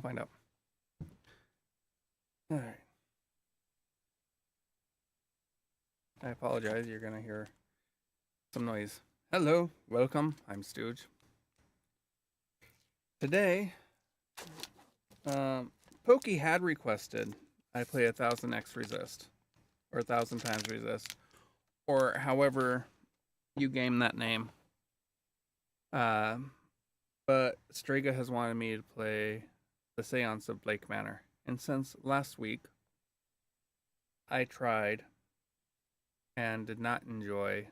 find out. All right. I apologize. You're going to hear some noise. Hello. Welcome. I'm Stooge. Today, Pokey had requested I play 1000x resist. Or 1000 times resist. Or however you game that name. But Strega has wanted me to play the Séance of Blake Manor. And since last week, I tried and did not enjoy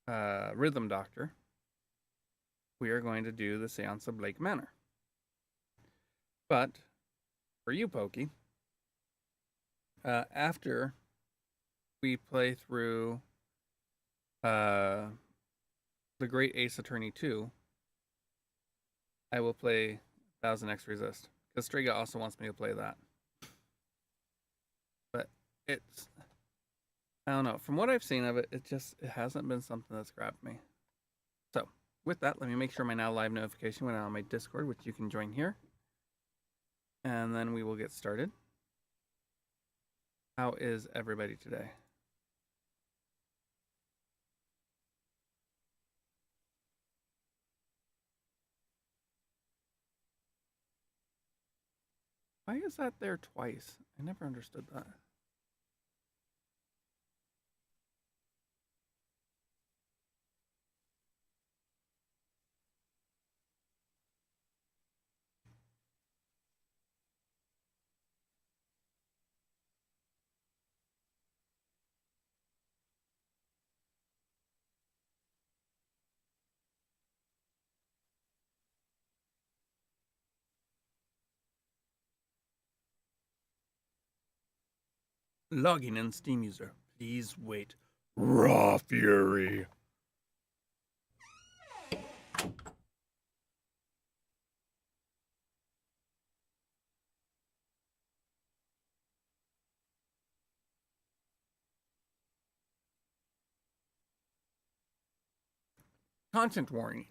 Rhythm Doctor, we are going to do the Séance of Blake Manor. But for you, Pokey, after we play through The Great Ace Attorney 2, I will play 1000x Resist. Because Strega also wants me to play that. But it's, I don't know. From what I've seen of it, it hasn't been something that's grabbed me. So, with that, let me make sure my now live notification went out on my Discord, which you can join here. And then we will get started. How is everybody today? Why is that there twice? I never understood that. Logging in Steam user. Please wait. Raw Fury. Content warning.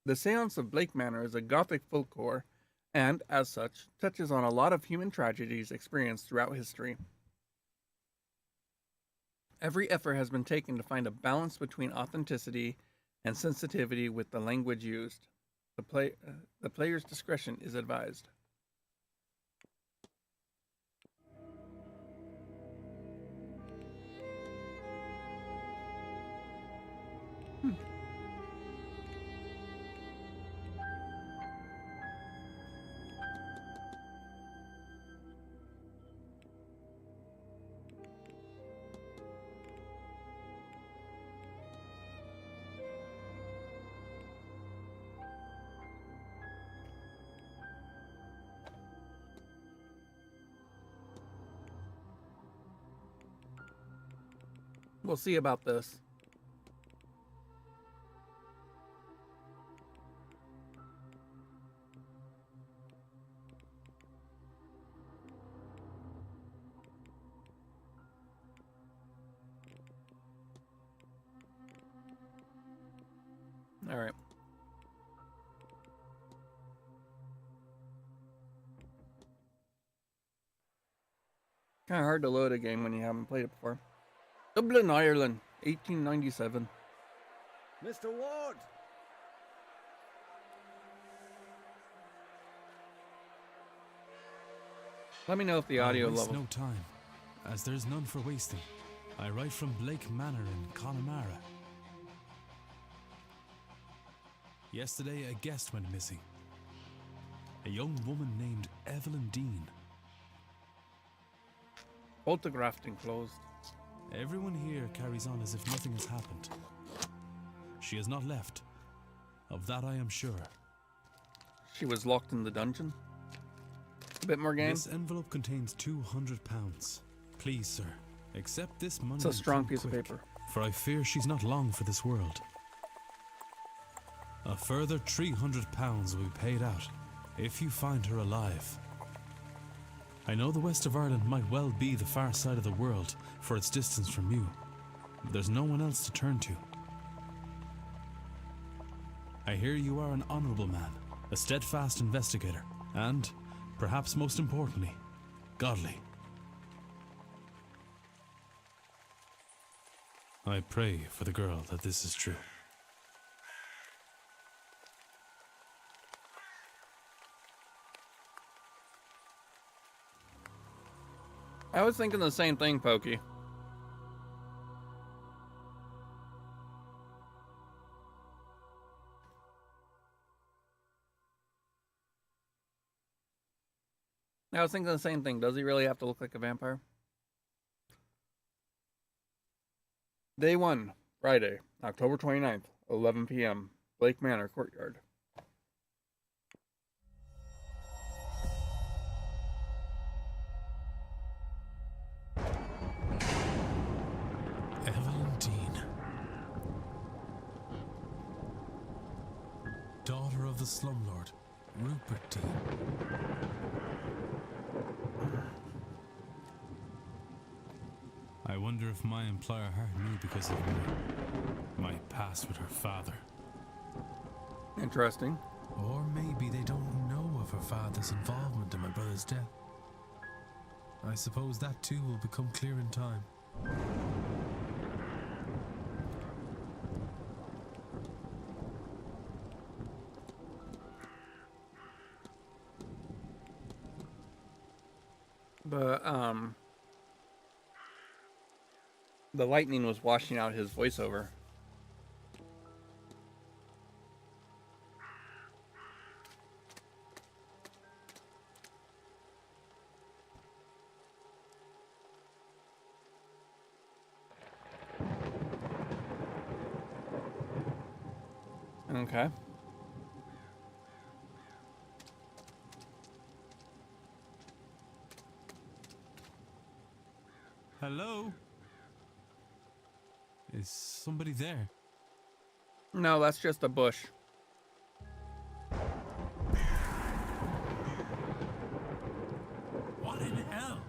The Séance of Blake Manor is a gothic folklore and, as such, touches on a lot of human tragedies experienced throughout history. Every effort has been taken to find a balance between authenticity and sensitivity with the language used. The player's discretion is advised. We'll see about this. All right. Kind of hard to load a game when you haven't played it before. Dublin, Ireland, 1897. Mr. Ward! Let me know if the audio level. No time, as there's none for wasting. I write from Blake Manor in Connemara. Yesterday, a guest went missing. A young woman named Evelyn Dean. Photographed enclosed. Everyone here carries on as if nothing has happened. She has not left. Of that I am sure. She was locked in the dungeon. A bit more game. This envelope contains £200. Please, sir, accept this money. It's a strong piece of paper. For I fear she's not long for this world. A further £300 will be paid out if you find her alive. I know the west of Ireland might well be the far side of the world for its distance from you, but there's no one else to turn to. I hear you are an honourable man, a steadfast investigator, and perhaps most importantly, godly. I pray for the girl that this is true. I was thinking the same thing, Pokey. I was thinking the same thing. Does he really have to look like a vampire? Day 1, Friday, October 29th, 11 p.m., Blake Manor Courtyard. Evelyn Dean, daughter of the slumlord, Rupert Dean. I wonder if my employer her knew because of my past with her father. Interesting. Or maybe they don't know of her father's involvement in my brother's death. I suppose that too will become clear in time. But, the lightning was washing out his voiceover. Okay. Hello? Is somebody there? No, that's just a bush. What in hell?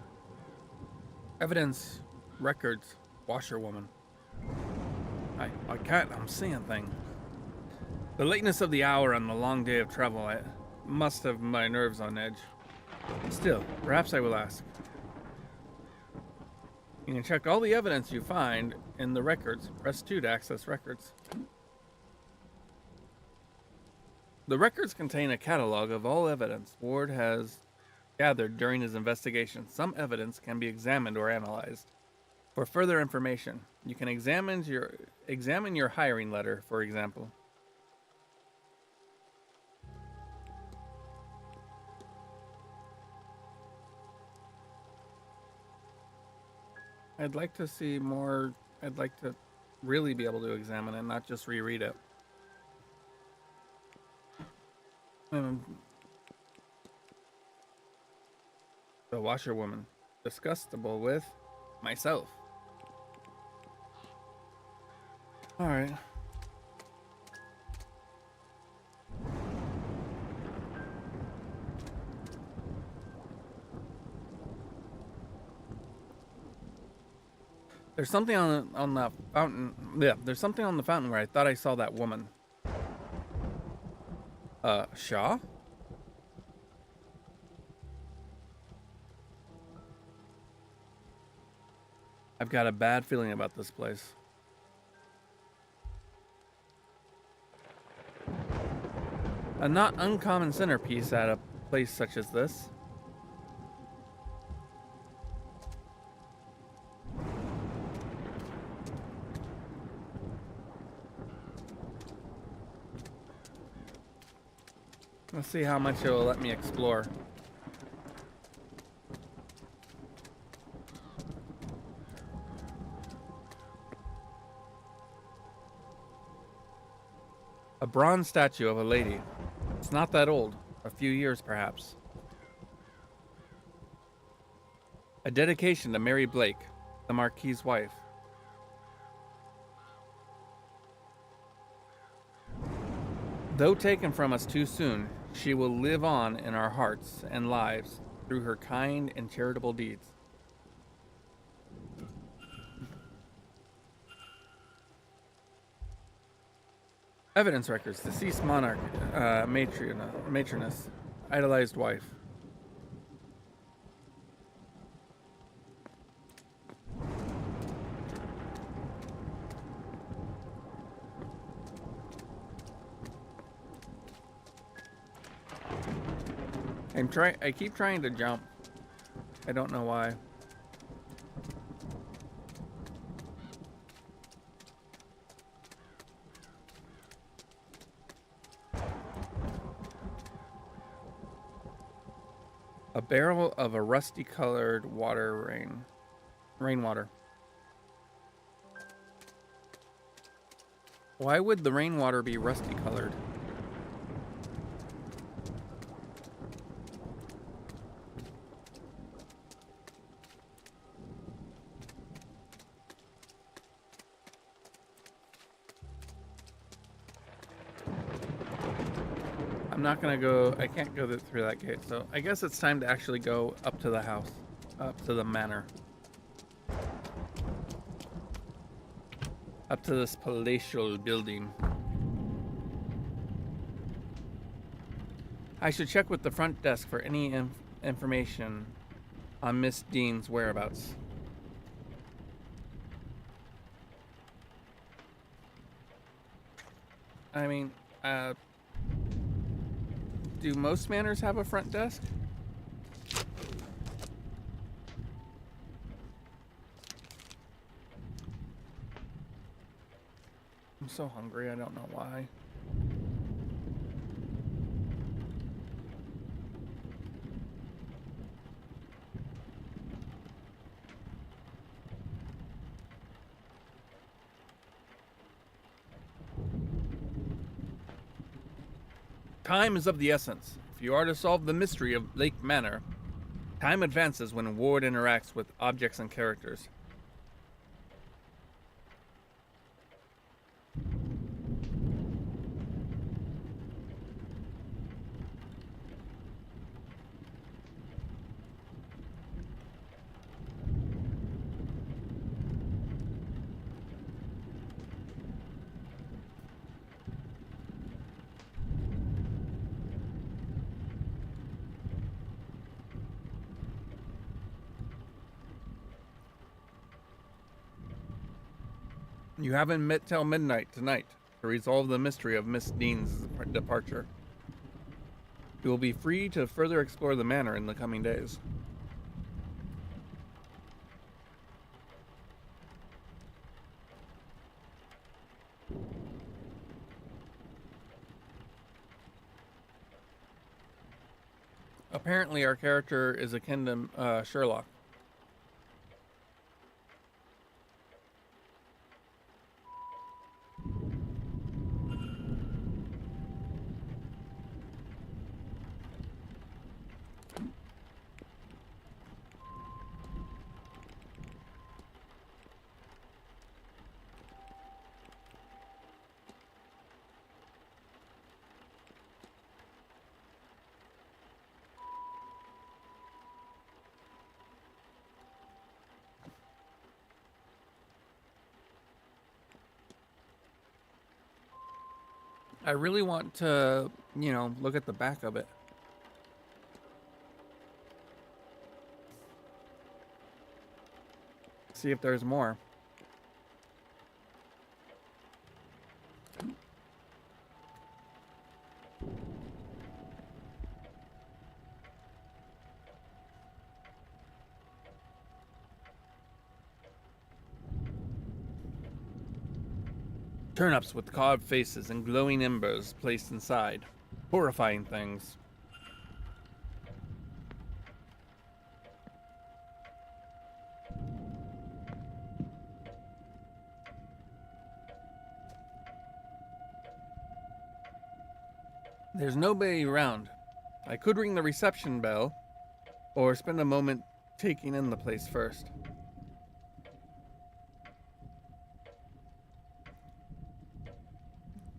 Evidence, records, washerwoman. I can't, I'm seeing things. The lateness of the hour and the long day of travel, I must have my nerves on edge. Still, perhaps I will ask. You can check all the evidence you find in the records. Press 2 to access records. The records contain a catalog of all evidence Ward has gathered during his investigation. Some evidence can be examined or analyzed. For further information, you can examine your hiring letter, for example. I'd like to see more. I'd like to really be able to examine it, not just reread it. The washerwoman. Disgustable with myself. Alright. There's something on the fountain. Yeah, there's something on the fountain where I thought I saw that woman. Shaw? I've got a bad feeling about this place. A not uncommon centerpiece at a place such as this. Let's see how much it will let me explore. A bronze statue of a lady. It's not that old. A few years, perhaps. A dedication to Mary Blake, the Marquis's wife. Though taken from us too soon, she will live on in our hearts and lives through her kind and charitable deeds. Evidence records. Deceased monarch, matroness, idolized wife. I keep trying to jump. I don't know why. A barrel of a rusty colored rainwater. Why would the rainwater be rusty colored? I'm not gonna go, I can't go through that gate, so I guess it's time to actually go up to the house, up to the manor. Up to this palatial building. I should check with the front desk for any information on Miss Dean's whereabouts. I mean, do most manors have a front desk? I'm so hungry, I don't know why. Time is of the essence. If you are to solve the mystery of Blake Manor, time advances when Ward interacts with objects and characters. You haven't met till midnight tonight to resolve the mystery of Miss Dean's departure. You will be free to further explore the manor in the coming days. Apparently, our character is akin to Sherlock. I really want to, look at the back of it. See if there's more. Turnips with carved faces and glowing embers placed inside. Horrifying things. There's nobody around. I could ring the reception bell, or spend a moment taking in the place first.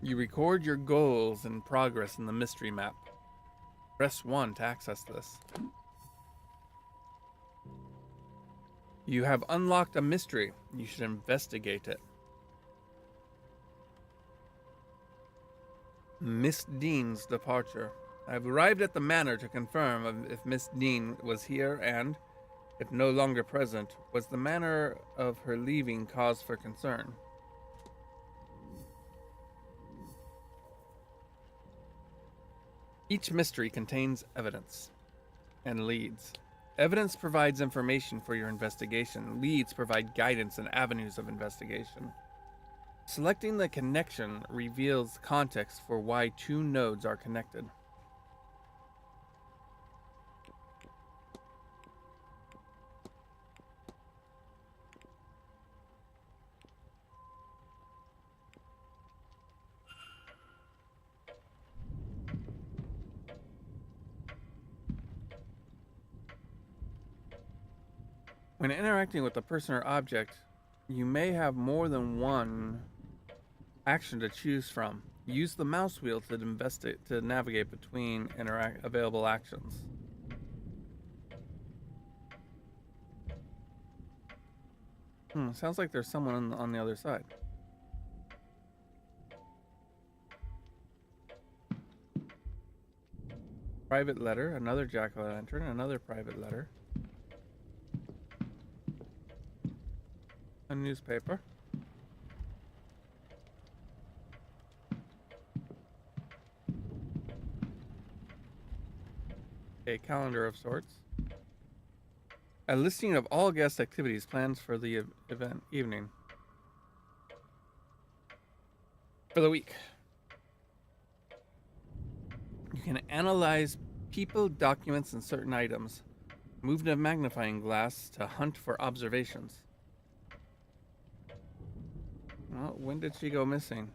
You record your goals and progress in the mystery map. Press 1 to access this. You have unlocked a mystery. You should investigate it. Miss Dean's departure. I've arrived at the manor to confirm if Miss Dean was here and, if no longer present, was the manner of her leaving cause for concern. Each mystery contains evidence. and leads. Evidence provides information for your investigation. Leads provide guidance and avenues of investigation. Selecting the connection reveals context for why two nodes are connected. When interacting with a person or object, you may have more than one action to choose from. Use the mouse wheel to navigate between available actions. Sounds like there's someone on the other side. Private letter, another jack-o'-lantern, another private letter. A newspaper. A calendar of sorts. A listing of all guest activities planned for the event evening. For the week. You can analyze people, documents, and certain items. Move the magnifying glass to hunt for observations. Well, when did she go missing?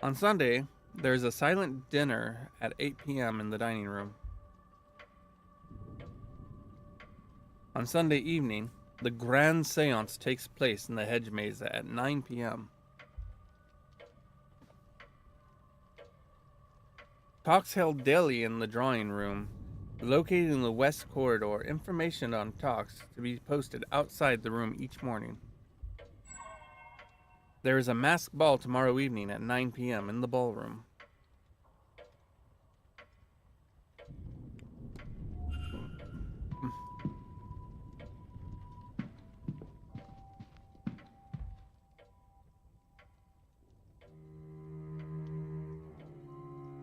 On Sunday, there's a silent dinner at 8 p.m. in the dining room. On Sunday evening, the grand séance takes place in the hedge maze at 9 p.m. Talks held daily in the drawing room, located in the west corridor. Information on talks to be posted outside the room each morning. There is a masked ball tomorrow evening at 9 p.m. in the ballroom.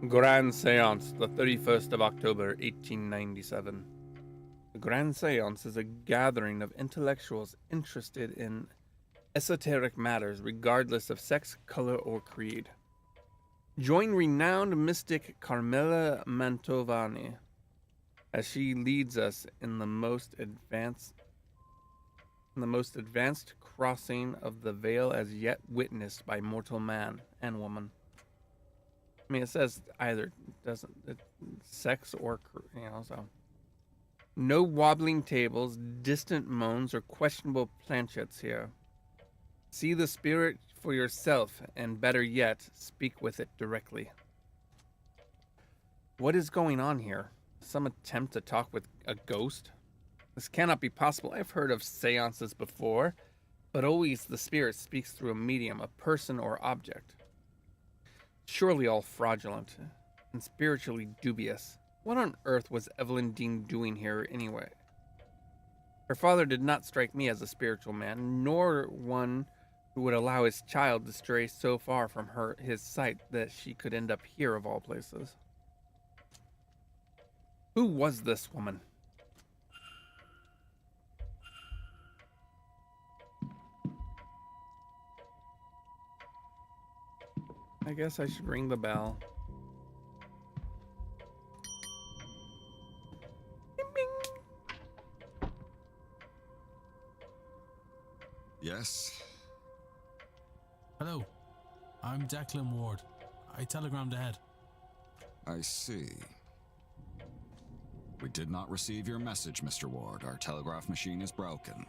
Grand Séance, the 31st of October, 1897. The Grand Séance is a gathering of intellectuals interested in esoteric matters regardless of sex, color, or creed. Join renowned mystic Carmela Mantovani as she leads us in the most advanced crossing of the veil as yet witnessed by mortal man and woman. I mean, it says either sex or, so. No wobbling tables, distant moans, or questionable planchettes here. See the spirit for yourself, and better yet, speak with it directly. What is going on here? Some attempt to talk with a ghost? This cannot be possible. I've heard of seances before, but always the spirit speaks through a medium, a person or object. Surely all fraudulent and spiritually dubious. What on earth was Evelyn Dean doing here anyway? Her father did not strike me as a spiritual man, nor one who would allow his child to stray so far from his sight that she could end up here of all places. Who was this woman? I guess I should ring the bell. Bing, bing. Yes? Hello, I'm Declan Ward. I telegrammed ahead. I see. We did not receive your message, Mr. Ward. Our telegraph machine is broken.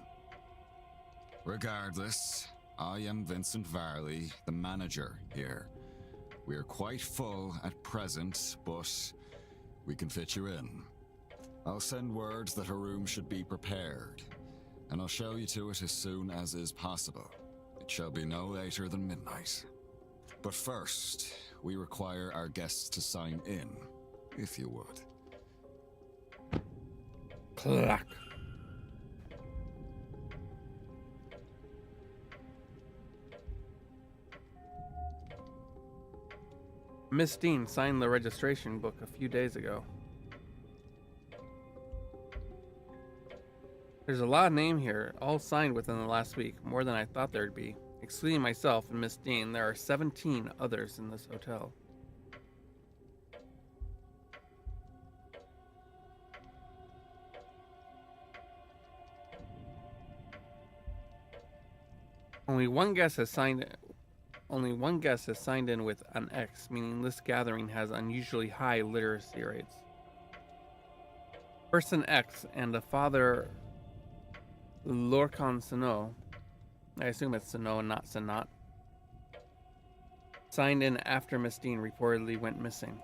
Regardless, I am Vincent Varley, the manager here. We are quite full at present, but we can fit you in. I'll send word that a room should be prepared, and I'll show you to it as soon as is possible. It shall be no later than midnight. But first, we require our guests to sign in, if you would. Clack. Miss Dean signed the registration book a few days ago. There's a lot of names here, all signed within the last week, more than I thought there'd be. Excluding myself and Miss Dean, there are 17 others in this hotel. Only one guest has signed in with an X, meaning this gathering has unusually high literacy rates. Person X and a Father Lorcan Sano, I assume it's Sano and not Sanat, signed in after Miss Dean reportedly went missing.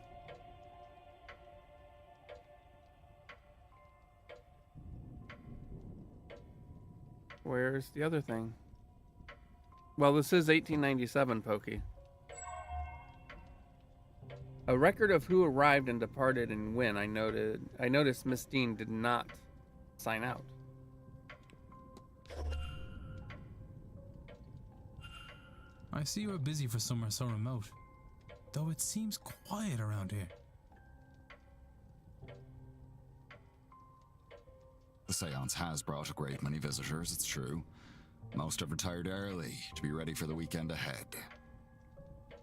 Where's the other thing? Well, this is 1897, Pokey. A record of who arrived and departed and when. I noticed Miss Dean did not sign out. I see you are busy for somewhere so remote, though it seems quiet around here. The seance has brought a great many visitors, it's true. Most have retired early to be ready for the weekend ahead.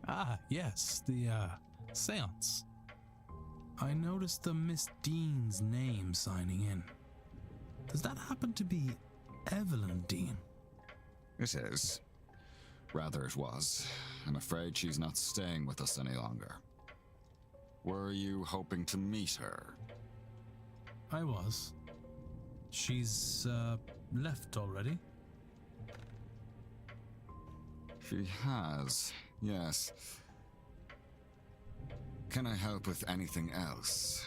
Ah, yes, the, seance. I noticed the Miss Dean's name signing in. Does that happen to be Evelyn Dean? It is. Rather, it was. I'm afraid she's not staying with us any longer. Were you hoping to meet her? I was. She's, left already? She has, yes. Can I help with anything else?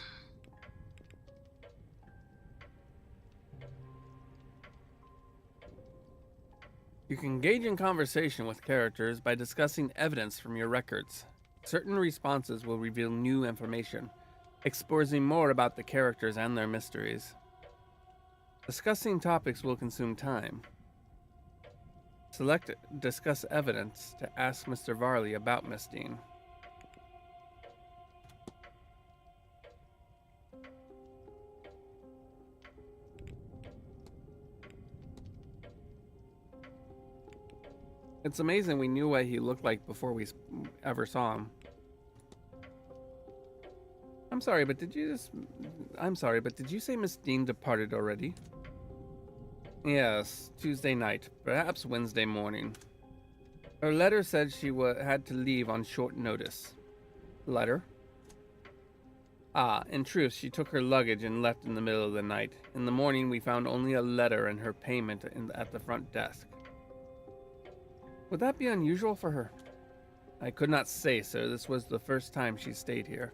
You can engage in conversation with characters by discussing evidence from your records. Certain responses will reveal new information, exposing more about the characters and their mysteries. Discussing topics will consume time. Select Discuss Evidence to ask Mr. Varley about Miss Dean. It's amazing we knew what he looked like before we ever saw him. I'm sorry, but did you say Miss Dean departed already? Yes, Tuesday night, perhaps Wednesday morning. Her letter said she had to leave on short notice. Letter? Ah, in truth, she took her luggage and left in the middle of the night. In the morning, we found only a letter and her payment at the front desk. Would that be unusual for her? I could not say, sir. This was the first time she stayed here.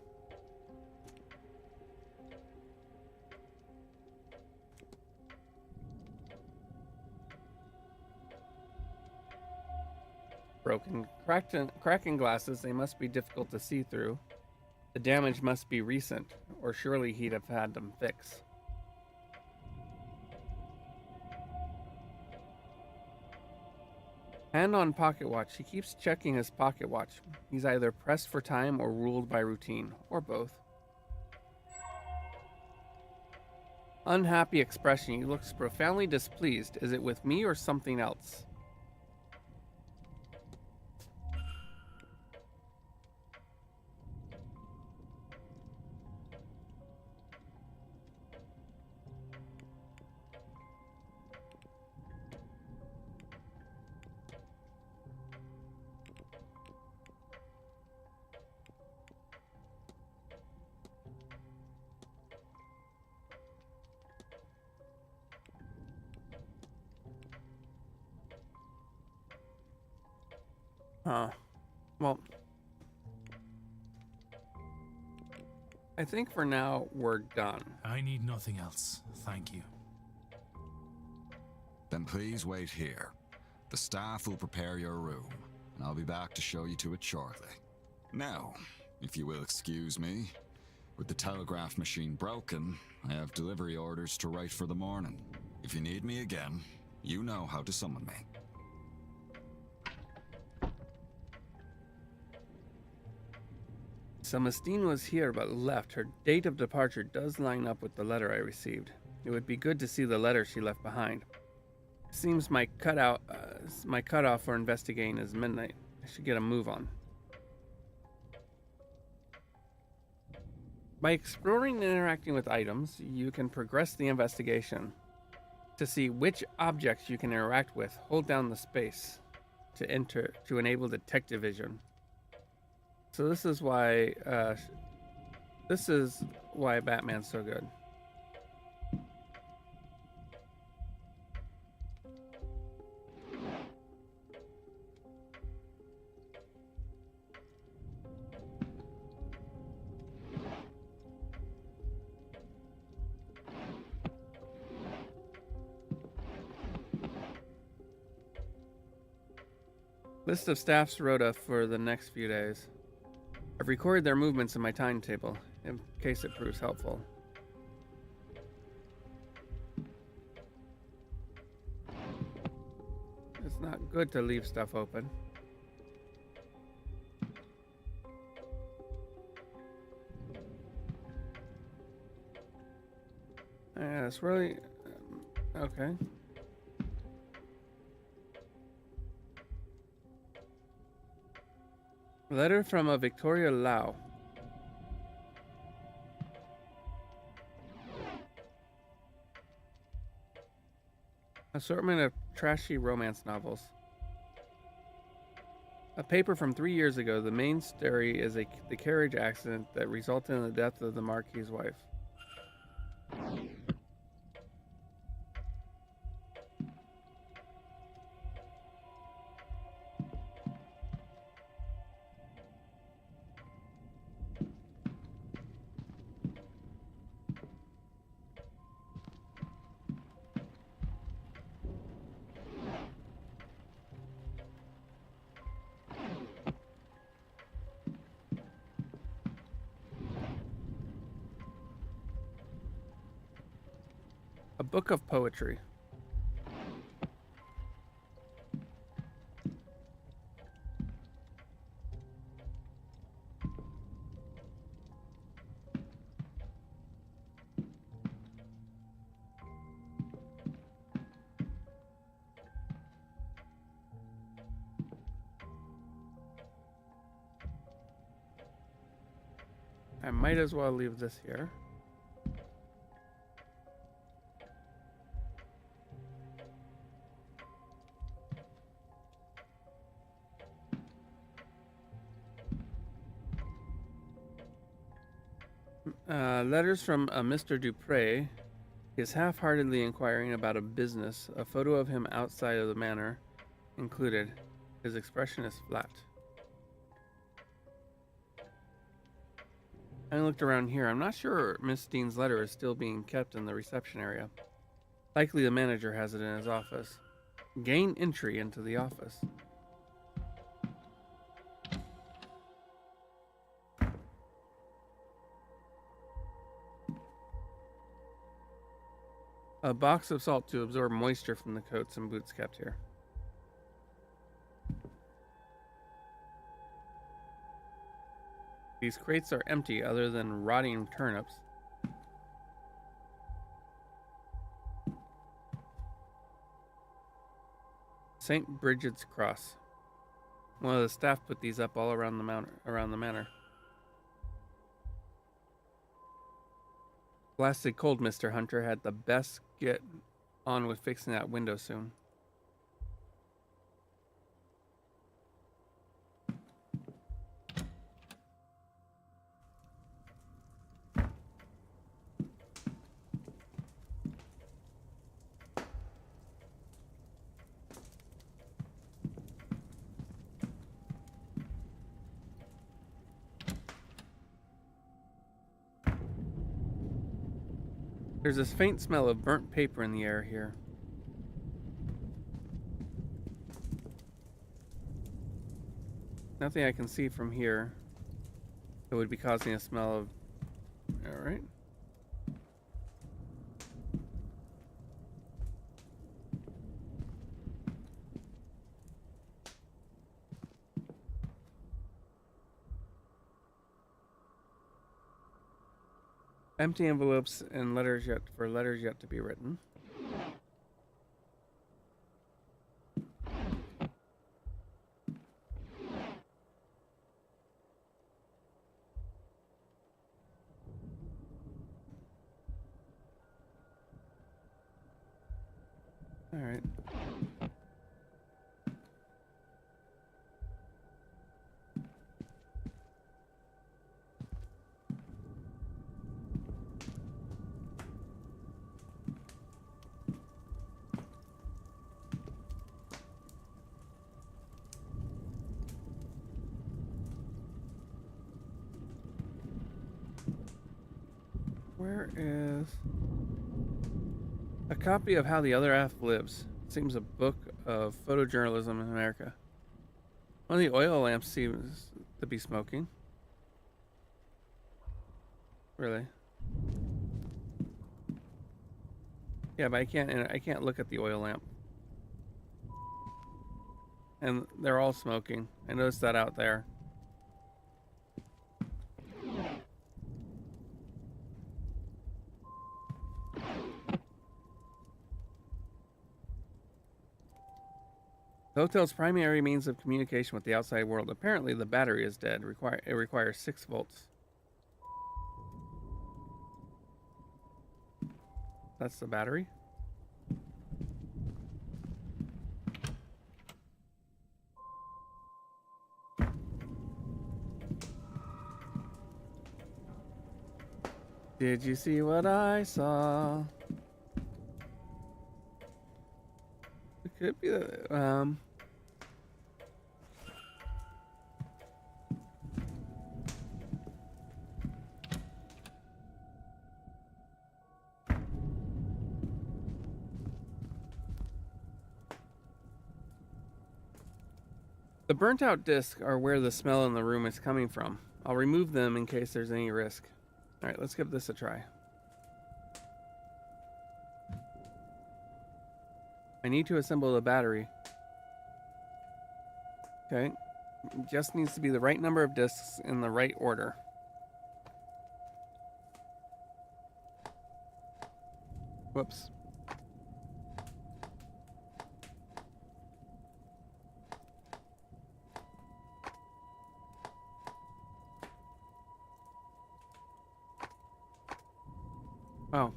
Cracking glasses, they must be difficult to see through. The damage must be recent, or surely he'd have had them fixed. Hand on pocket watch. He keeps checking his pocket watch. He's either pressed for time or ruled by routine, or both. Unhappy expression. He looks profoundly displeased. Is it with me or something else? Well, I think for now we're done. I need nothing else, thank you. Then please wait here. The staff will prepare your room, and I'll be back to show you to it shortly. Now, if you will excuse me, with the telegraph machine broken, I have delivery orders to write for the morning. If you need me again, you know how to summon me. So Mustine was here but left. Her date of departure does line up with the letter I received. It would be good to see the letter she left behind. Seems my cutoff for investigating is midnight. I should get a move on. By exploring and interacting with items, you can progress the investigation. To see which objects you can interact with, hold down the space to enable detective vision. So this is why Batman's so good. List of staff's rota for the next few days. I've recorded their movements in my timetable, in case it proves helpful. It's not good to leave stuff open. Yeah, it's really... okay. Letter from a Victoria Lau. Assortment of trashy romance novels. A paper from 3 years ago. The main story is the carriage accident that resulted in the death of the Marquis's wife. A book of poetry. I might as well leave this here. Letters from Mr. Dupre. He is half-heartedly inquiring about a business. A photo of him outside of the manor included. His expression is flat. I looked around here. I'm not sure Miss Dean's letter is still being kept in the reception area. Likely the manager has it in his office. Gain entry into the office. A box of salt to absorb moisture from the coats and boots kept here. These crates are empty other than rotting turnips. St. Bridget's Cross. One of the staff put these up all around the manor. Blasted cold, Mr. Hunter had the best get on with fixing that window soon. There's this faint smell of burnt paper in the air here. Nothing I can see from here that would be causing a smell of... Alright. Empty envelopes and letters yet to be written. All right. Where is a copy of How the Other Half Lives? Seems a book of photojournalism in America. One of the oil lamps seems to be smoking. Really? Yeah, but I can't look at the oil lamp. And they're all smoking. I noticed that out there. The hotel's primary means of communication with the outside world. Apparently, the battery is dead. It requires 6 volts. That's the battery? Did you see what I saw? It could be the, the burnt out discs are where the smell in the room is coming from. I'll remove them in case there's any risk. Alright, let's give this a try. I need to assemble the battery. Okay. Just needs to be the right number of discs in the right order. Whoops. Oh.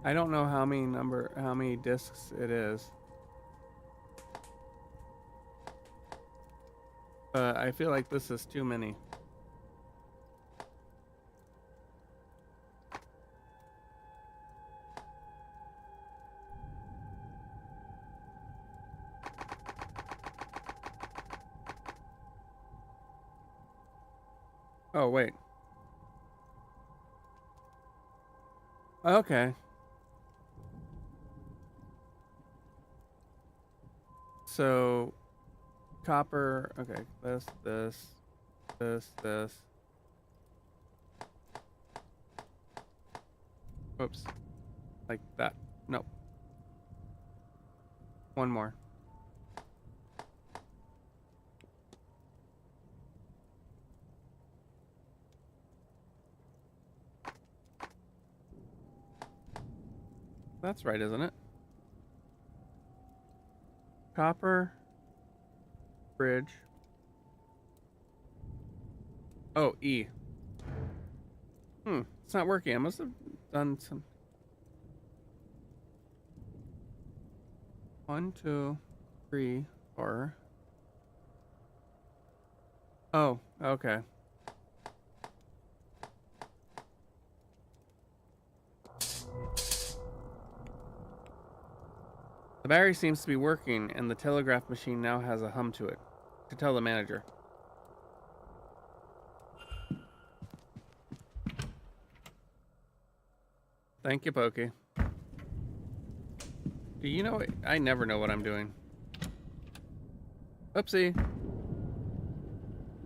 I don't know how many discs it is. But I feel like this is too many. Oh, wait. Okay. So, copper. Okay, this. Whoops. Like that. No. One more. That's right, isn't it? Copper. Bridge. Oh, E. It's not working. I must have done some. 1, 2, 3, 4. Oh, okay. The battery seems to be working, and the telegraph machine now has a hum to it. To tell the manager. Thank you, Pokey. Do you know? I never know what I'm doing. Oopsie.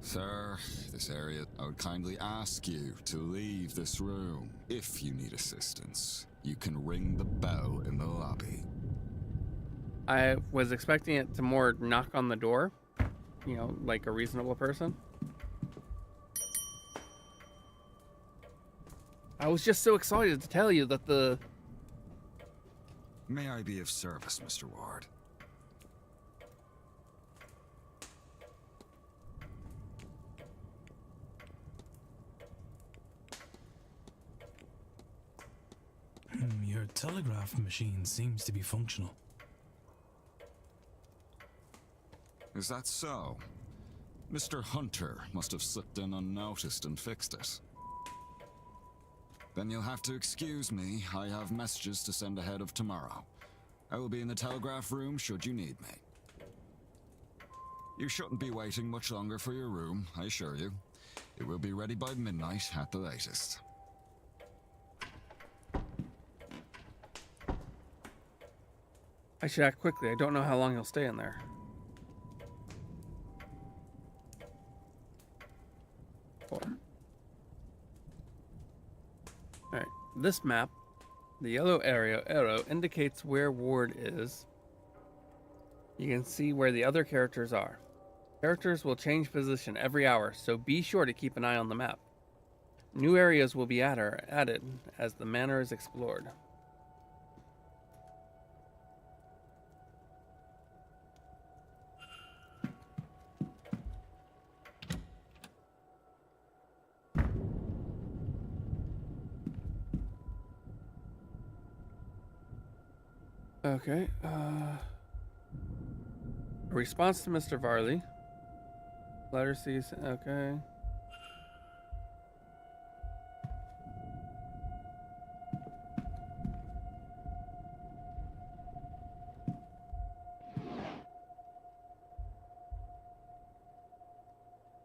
Sir, this area, I would kindly ask you to leave this room. If you need assistance, you can ring the bell in the lobby. I was expecting it to more knock on the door, you know, like a reasonable person. I was just so excited to tell you that the... May I be of service, Mr. Ward? Your telegraph machine seems to be functional. Is that so? Mr. Hunter must have slipped in unnoticed and fixed it. Then you'll have to excuse me. I have messages to send ahead of tomorrow. I will be in the telegraph room should you need me. You shouldn't be waiting much longer for your room, I assure you. It will be ready by midnight at the latest. I should act quickly. I don't know how long he'll stay in there. Alright, this map, the yellow arrow indicates where Ward is. You can see where the other characters are. Characters will change position every hour, so be sure to keep an eye on the map. New areas will be added as the manor is explored. Okay, a response to Mr. Varley. Letter C, okay.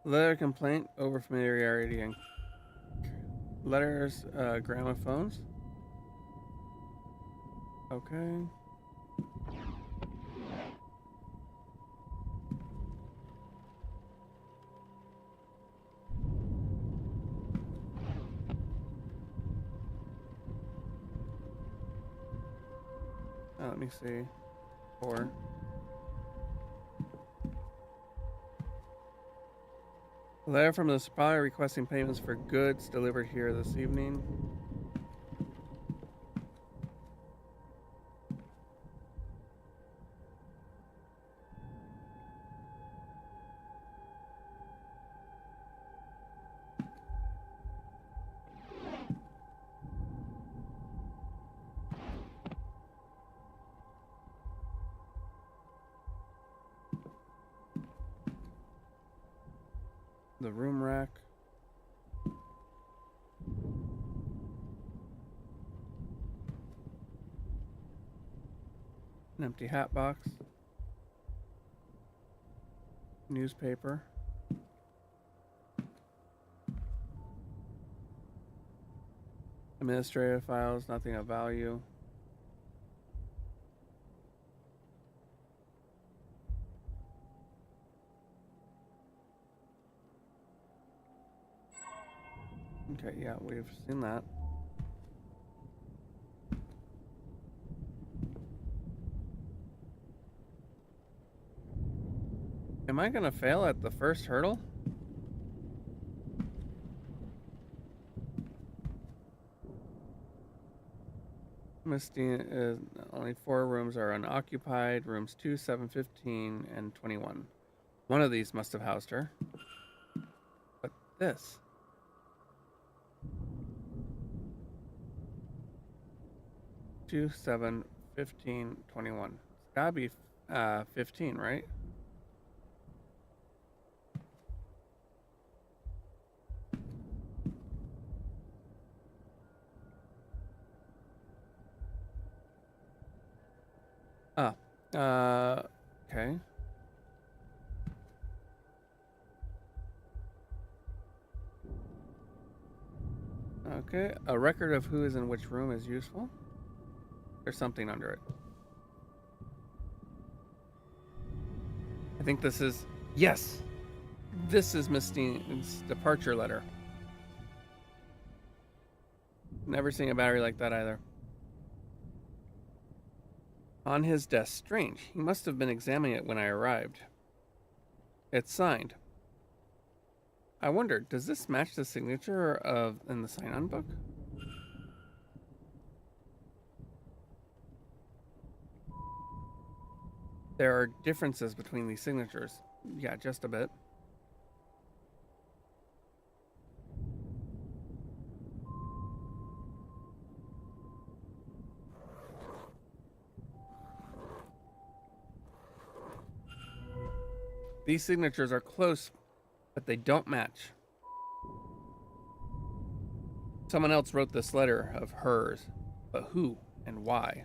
Letter complaint over familiarity and letters, gramophones. Okay. Let me see. 4. Letter from the supplier requesting payments for goods delivered here this evening. The room rack. An empty hat box. Newspaper. Administrative files, nothing of value. Okay, yeah, we've seen that. Am I gonna fail at the first hurdle? Misty is only 4 rooms are unoccupied. Rooms 2, 7, 15, and 21. One of these must have housed her. But this. Two, 7, 15, 21. It's gotta be 15, right? Okay. Okay, a record of who is in which room is useful. There's something under it. I think this is... Yes! This is Miss Dean's departure letter. Never seen a battery like that either. On his desk. Strange. He must have been examining it when I arrived. It's signed. I wonder, does this match the signature in the sign-on book? There are differences between these signatures. Yeah, just a bit. These signatures are close, but they don't match. Someone else wrote this letter of hers, but who and why?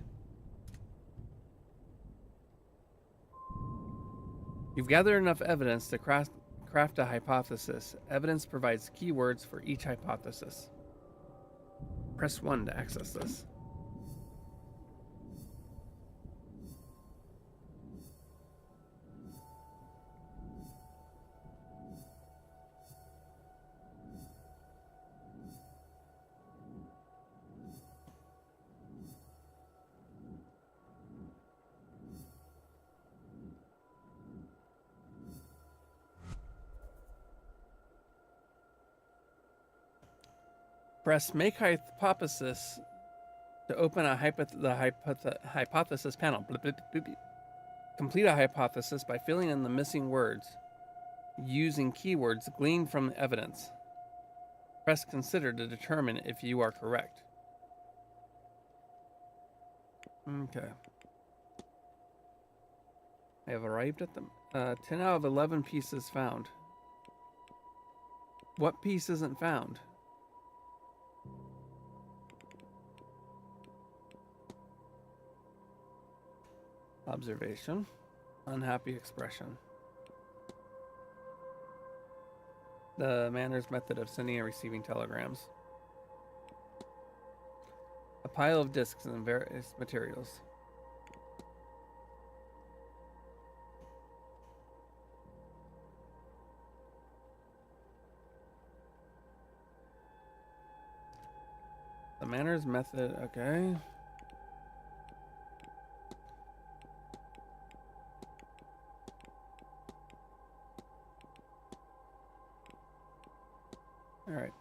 You've gathered enough evidence to craft a hypothesis. Evidence provides keywords for each hypothesis. Press 1 to access this. Press Make Hypothesis to open a hypothesis panel. Blip, blip, blip, blip. Complete a hypothesis by filling in the missing words using keywords gleaned from evidence. Press Consider to determine if you are correct. Okay. I have arrived at them. 10 out of 11 pieces found. What piece isn't found? Observation. Unhappy expression. The Manor's method of sending and receiving telegrams. A pile of discs and various materials. The Manor's method, okay. All right.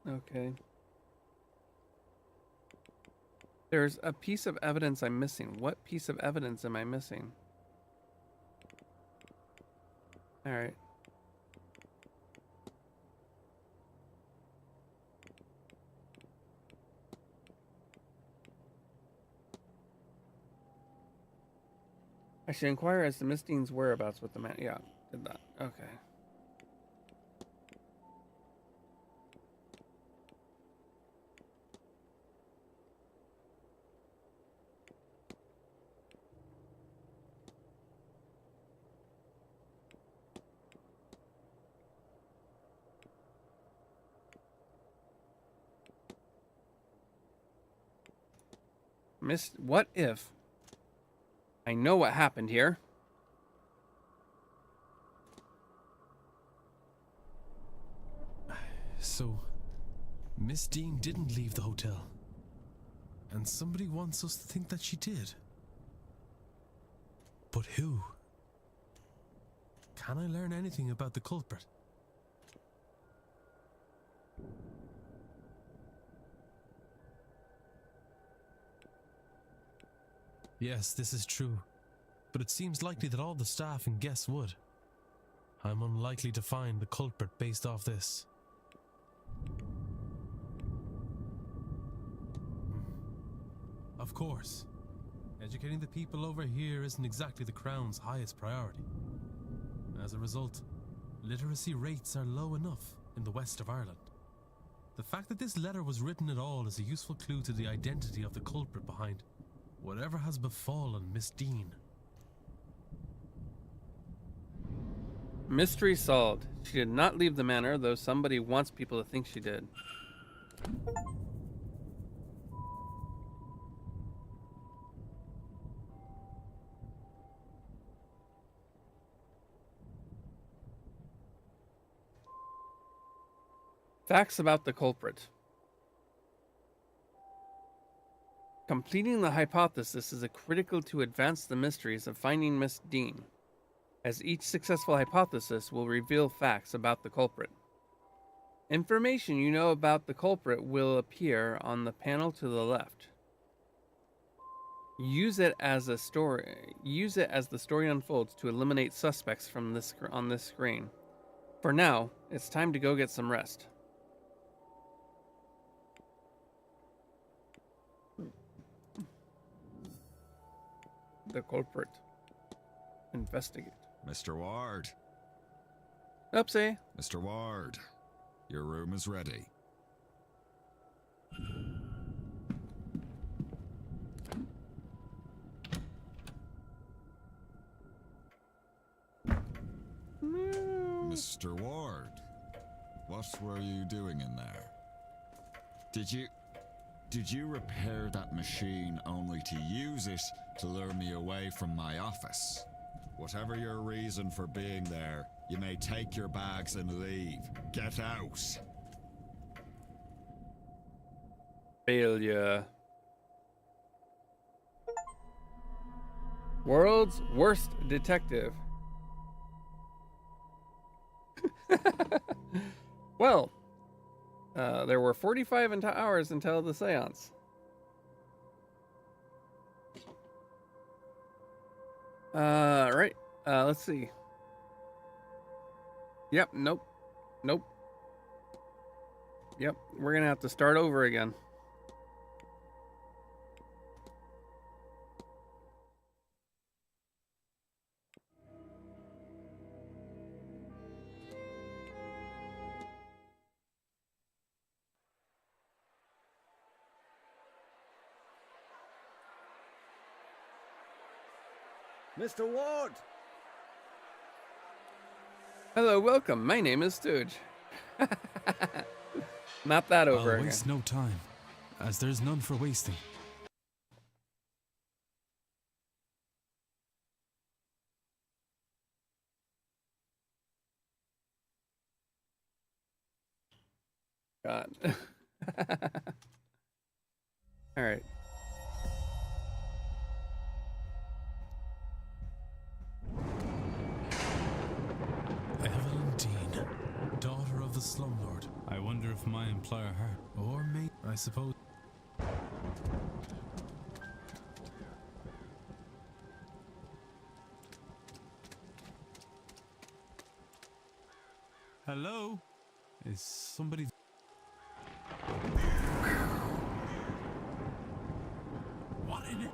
Okay. There's a piece of evidence I'm missing. What piece of evidence am I missing? All right. I should inquire as to Miss Dean's whereabouts with the man. Yeah, did that. Okay. What if I know what happened here? So, Miss Dean didn't leave the hotel. And somebody wants us to think that she did. But who? Can I learn anything about the culprit? Yes, this is true. But it seems likely that all the staff and guests would. I'm unlikely to find the culprit based off this. Of course. Educating the people over here isn't exactly the Crown's highest priority. As a result, literacy rates are low enough in the west of Ireland. The fact that this letter was written at all is a useful clue to the identity of the culprit behind whatever has befallen Miss Dean. Mystery solved. She did not leave the manor, though somebody wants people to think she did. Facts about the culprit. Completing the hypothesis is critical to advance the mysteries of finding Miss Dean, as each successful hypothesis will reveal facts about the culprit. Information you know about the culprit will appear on the panel to the left. Use it as the story unfolds to eliminate suspects from on this screen. For now, it's time to go get some rest. The culprit. Investigate. Mr. Ward. Oopsie. Mr. Ward, your room is ready. Mr. Ward, what were you doing in there? Did you repair that machine only to use it to lure me away from my office? Whatever your reason for being there, you may take your bags and leave. Get out. Failure. World's worst detective. Well, there were 45 hours until the seance. Right. Let's see. Yep, nope. Yep, we're gonna have to start over again. Mr. Ward! Hello, welcome. My name is Stooge. Not that over I'll again. waste no time, as there's none for wasting. God. All right. Evelyn Dean, daughter of the slumlord. I wonder if my employer her, or me, I suppose. Hello? Is somebody... What in it?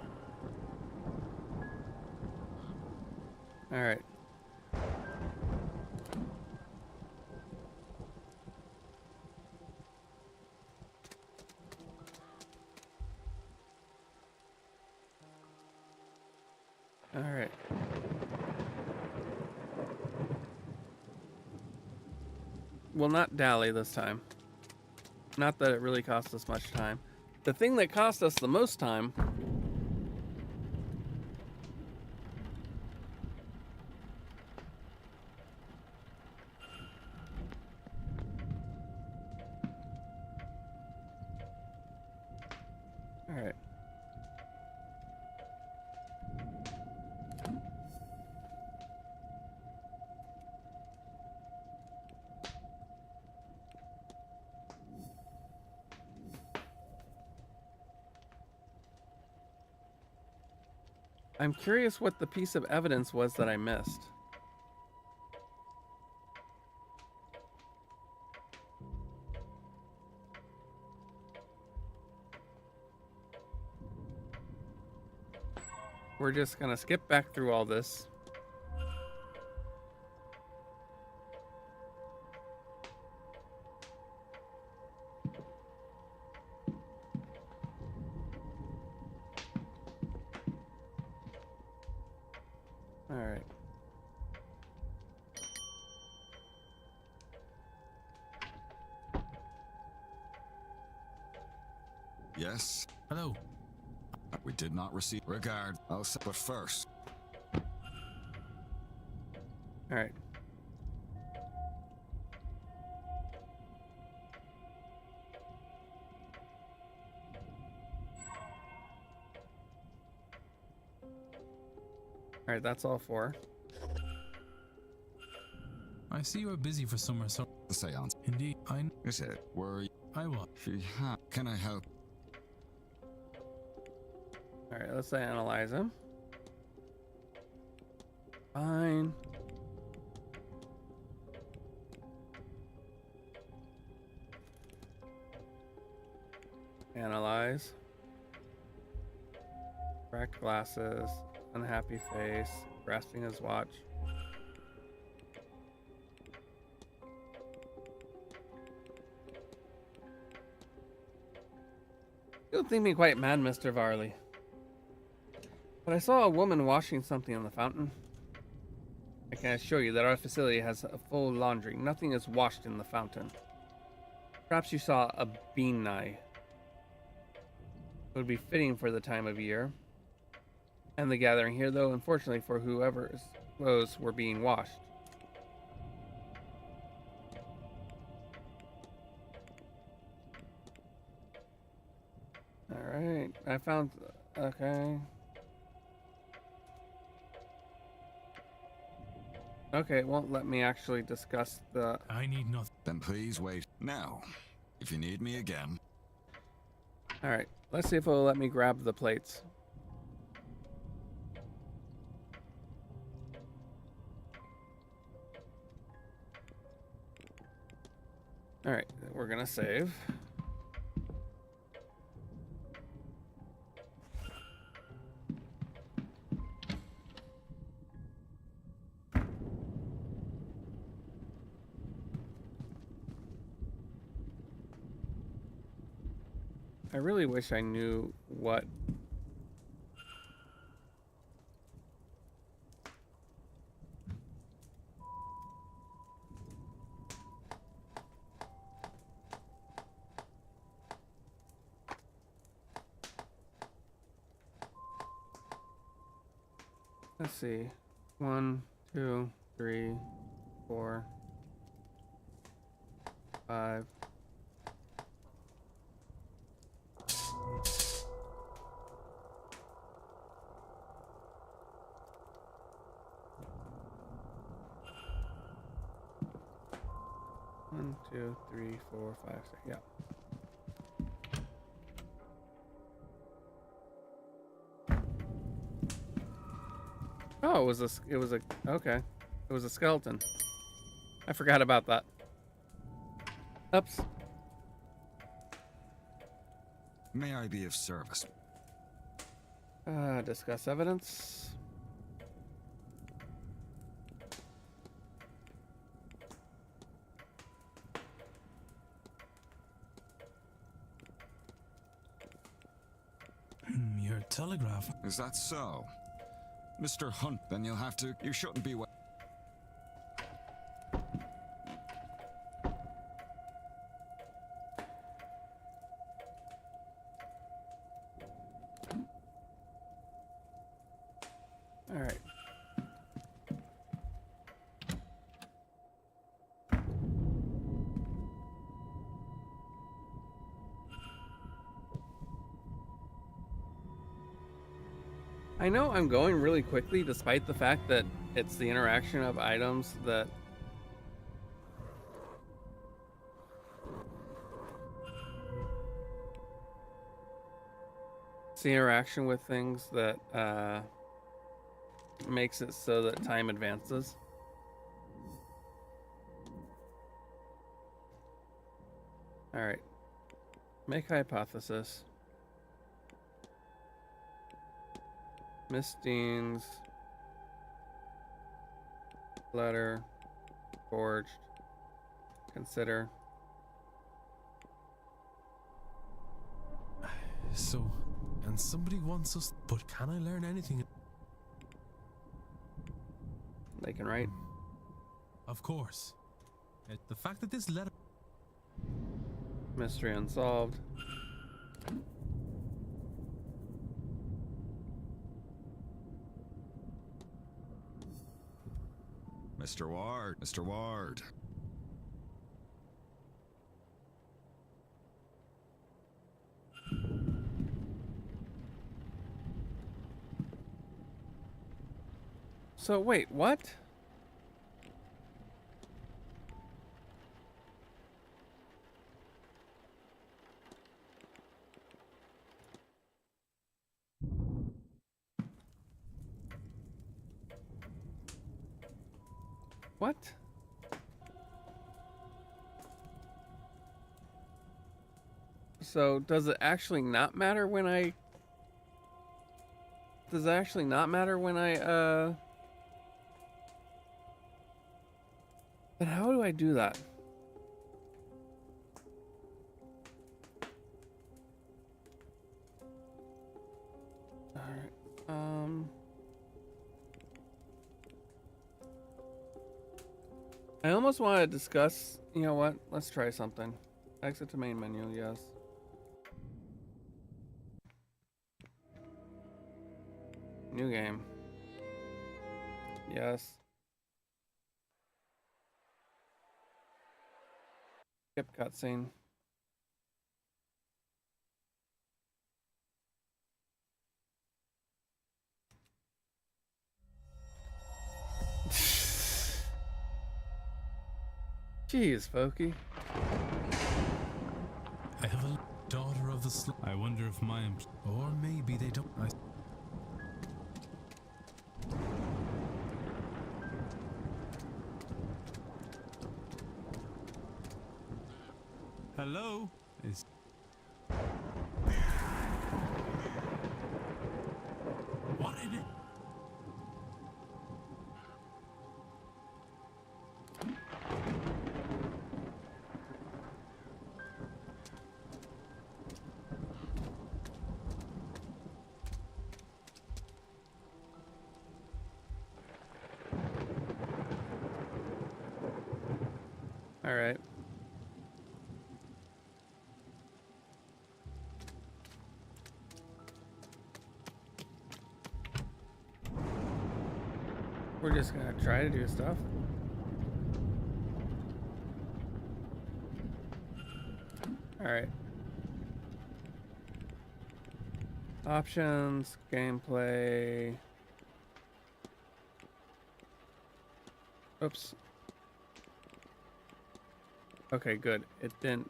All right. All right. We'll not dally this time. Not that it really cost us much time. The thing that cost us the most time All right. I'm curious what the piece of evidence was that I missed. We're just gonna skip back through all this. All right. Yes? Hello? We did not receive regard. I'll say, but first, All right. Alright, that's all 4. I see you are busy for summer, so The seance. indeed, Is it? Were you? I will. Can I help? Alright, let's analyze him. Fine. Analyze. Cracked glasses. Unhappy face. Grasping his watch. You don't think me quite mad, Mr. Varley. But I saw a woman washing something in the fountain. I can assure you that our facility has a full laundry. Nothing is washed in the fountain. Perhaps you saw a bean knife. It would be fitting for the time of year and the gathering here, though unfortunately for whoever's clothes were being washed. Alright, I found... okay. Okay, it won't let me actually discuss the... I need nothing. Then please wait. Now, if you need me again. Alright, let's see if it'll let me grab the plates. Alright, we're gonna save. I really wish I knew what... Let's see. 1, 2, 3, 4, 5. One, 2, 3, 4, 5, 6. Yeah. Oh, okay. It was a skeleton. I forgot about that. Oops. May I be of service? Discuss evidence. Your telegraph. Is that so? Mr. Hunt, then you'll have to... You shouldn't be... All right. I know I'm going really quickly despite the fact that it's the interaction of items that it's the interaction with things that makes it so that time advances. All right. Make hypothesis. Miss Dean's letter forged. Consider. So, and somebody wants us, but can I learn anything? They can write. Of course. The fact that this letter... Mystery unsolved. Mr. Ward, Mr. Ward. So wait, what? What? So does it actually not matter when I... Does it actually not matter when I, Then how do I do that? Alright, I almost want to discuss... You know what? Let's try something. Exit to main menu, yes. New game. Yes. Skip cutscene. Jeez, Pokey. I have a daughter of the I wonder if my or maybe they don't. Hello? Is what in it? All right. We're just gonna try to do stuff. All right. Options, gameplay. Oops. Okay, good. It didn't.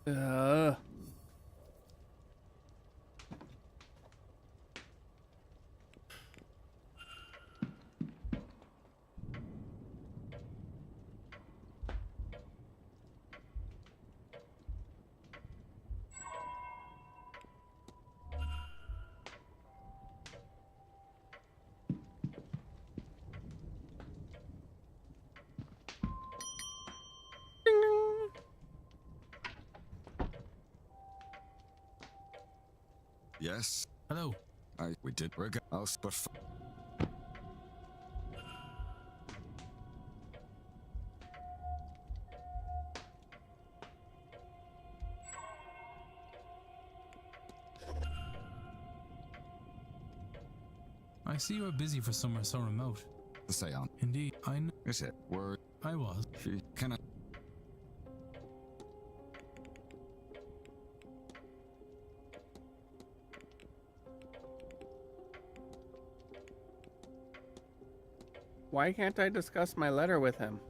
Uh. Yes, Hello. we did. We're good. But I see you are busy for somewhere so remote. the seance. Indeed, I know. Is it? Word. I was. She can. Why can't I discuss my letter with him?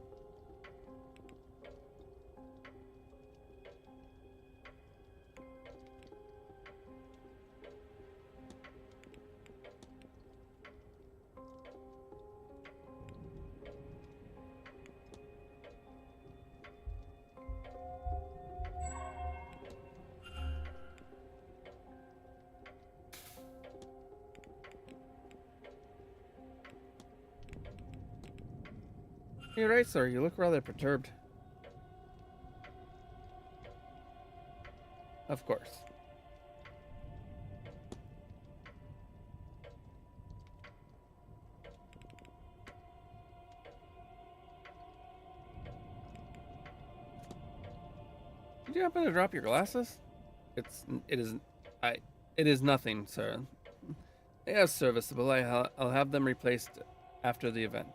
You're right, sir. You look rather perturbed. Of course. Did you happen to drop your glasses? It is nothing, sir. They are serviceable. I'll have them replaced after the event.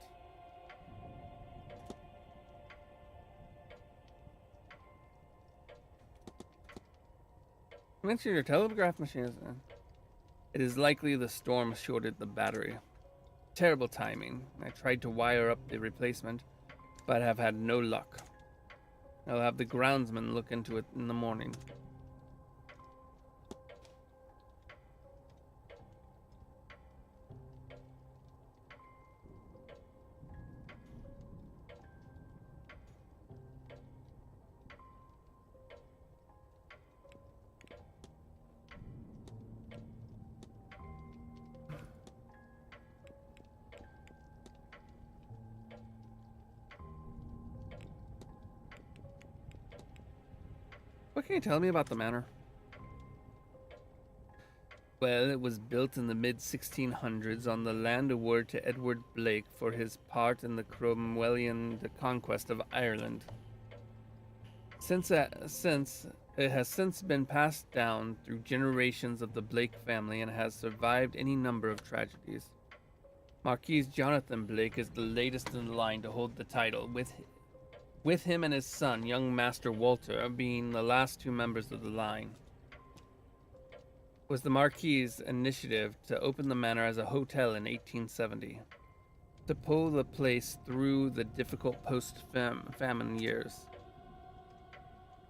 Mention your telegraph machine is in. It is likely the storm shorted the battery. Terrible timing. I tried to wire up the replacement, but have had no luck. I'll have the groundsman look into it in the morning. What can you tell me about the manor? Well, it was built in the mid-1600s on the land awarded to Edward Blake for his part in the Cromwellian conquest of Ireland. Since it has since been passed down through generations of the Blake family and has survived any number of tragedies. Marquis Jonathan Blake is the latest in line to hold the title, with him and his son, young Master Walter, being the last two members of the line. It was the Marquis's initiative to open the manor as a hotel in 1870, to pull the place through the difficult post-famine years.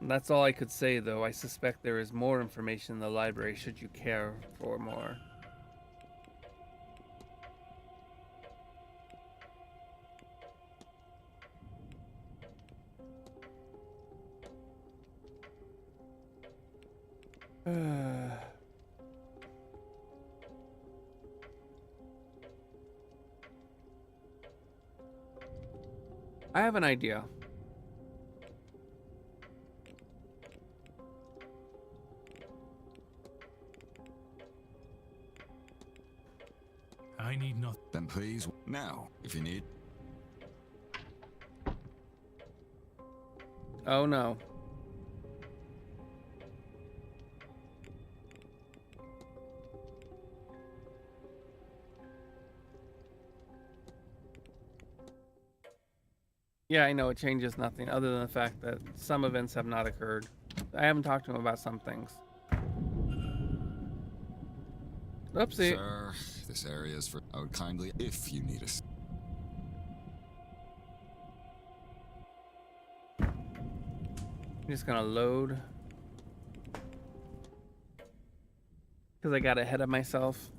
And that's all I could say, though. I suspect there is more information in the library should you care for more. I have an idea. I need not. Then please, now, if you need. Oh no. Yeah, I know it changes nothing other than the fact that some events have not occurred. I haven't talked to him about some things. Oopsie. Sir, this area is for. I would kindly, if you need us. I'm just gonna load. Because I got ahead of myself.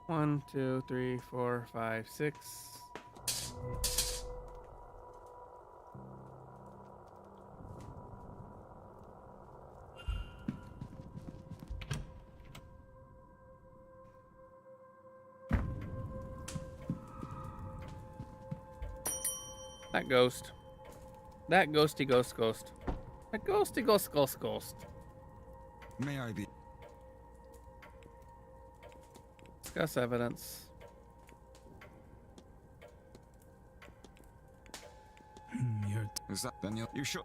One, two, three, four, five, six. That ghost. That ghosty ghost. That ghosty ghost. May I be. Discuss evidence. You're Is that then you sure?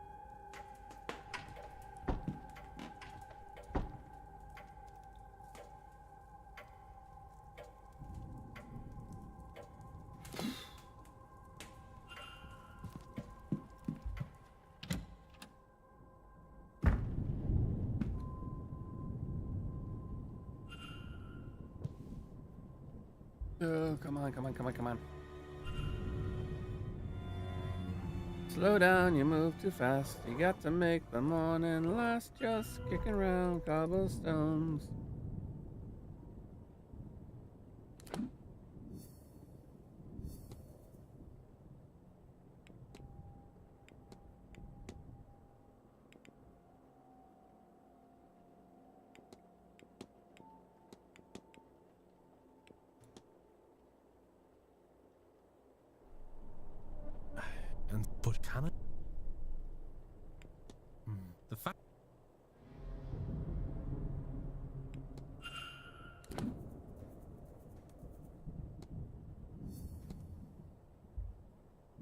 Oh, come on. Slow down, you move too fast. You got to make the morning last, just kicking around cobblestones. but can I? The fact.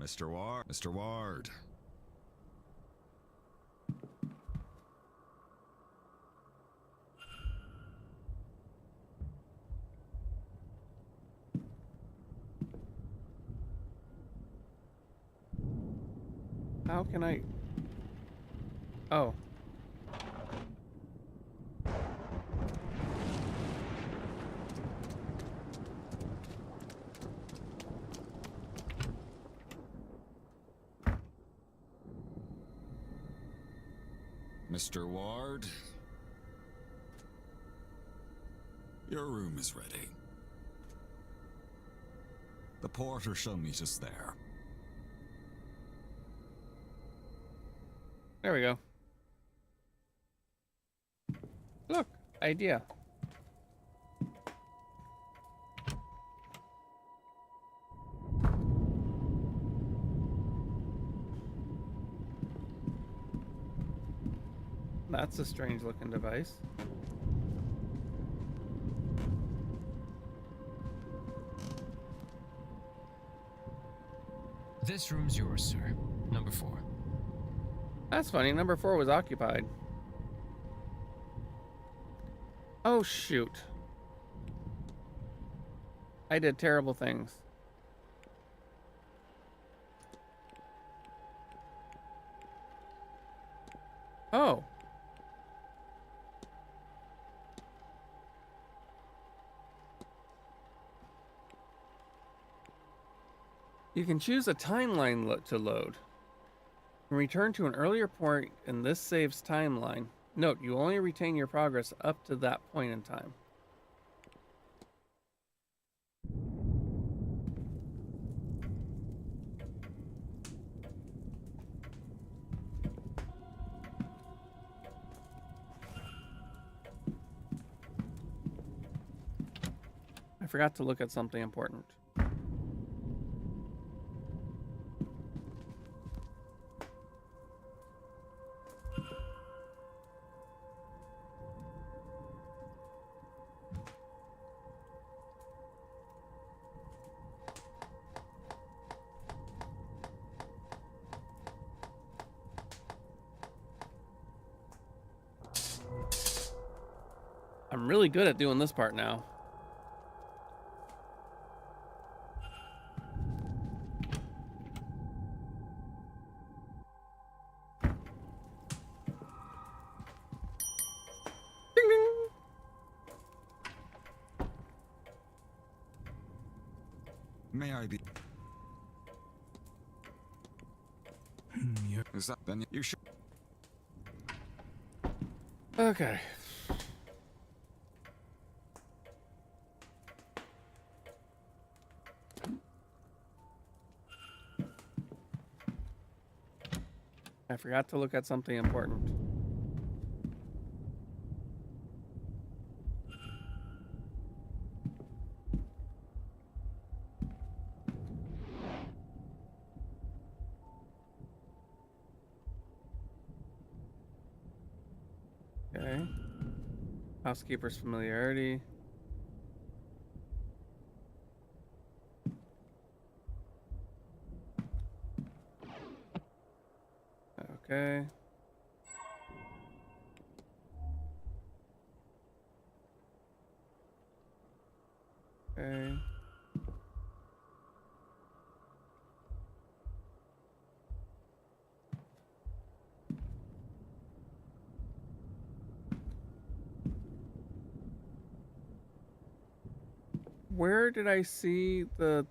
Mr. Ward. Mr. Ward. How can I... Oh. Mr. Ward. Your room is ready. The porter shall meet us there. There we go. Look, idea. That's a strange looking device. This room's yours, sir. Number 4. That's funny. Number 4 was occupied. Oh, shoot. I did terrible things. Oh. You can choose a timeline to load. And return to an earlier point in this save's timeline. Note, you only retain your progress up to that point in time. I forgot to look at something important. I'm really good at doing this part now. Ding ding. May I be? Is that then? You should. Okay. I forgot to look at something important. Okay. Housekeeper's familiarity. Okay. Okay. Where did I see the...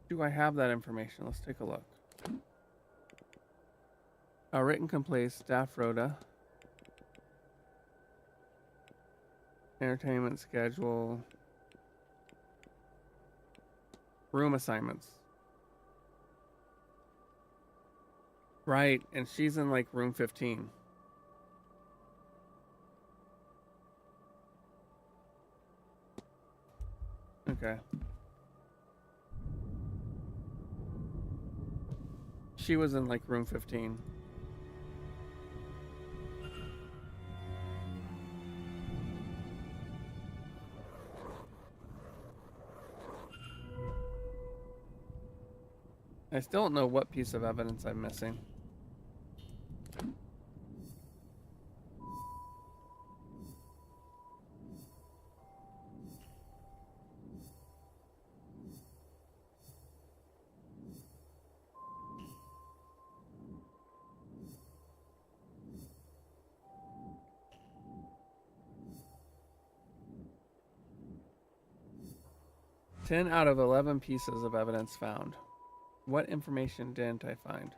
Do I have that information? Let's take a look. Written complaints, staff rota. Entertainment schedule. Room assignments. Right, and she's in like room 15. Okay. She was in like room 15. I still don't know what piece of evidence I'm missing. Ten out of 11 pieces of evidence found. What information didn't I find?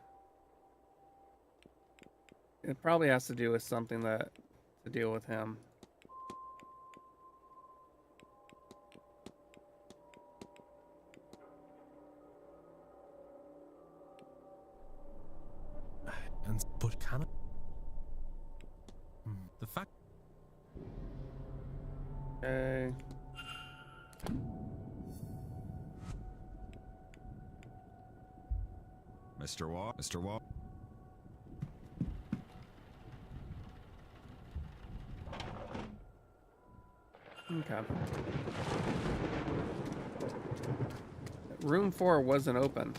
It probably has to do with something that to deal with him. But can it? The fact. Okay. Mr. Watt? Mr. Watt? Okay. Room 4 wasn't open.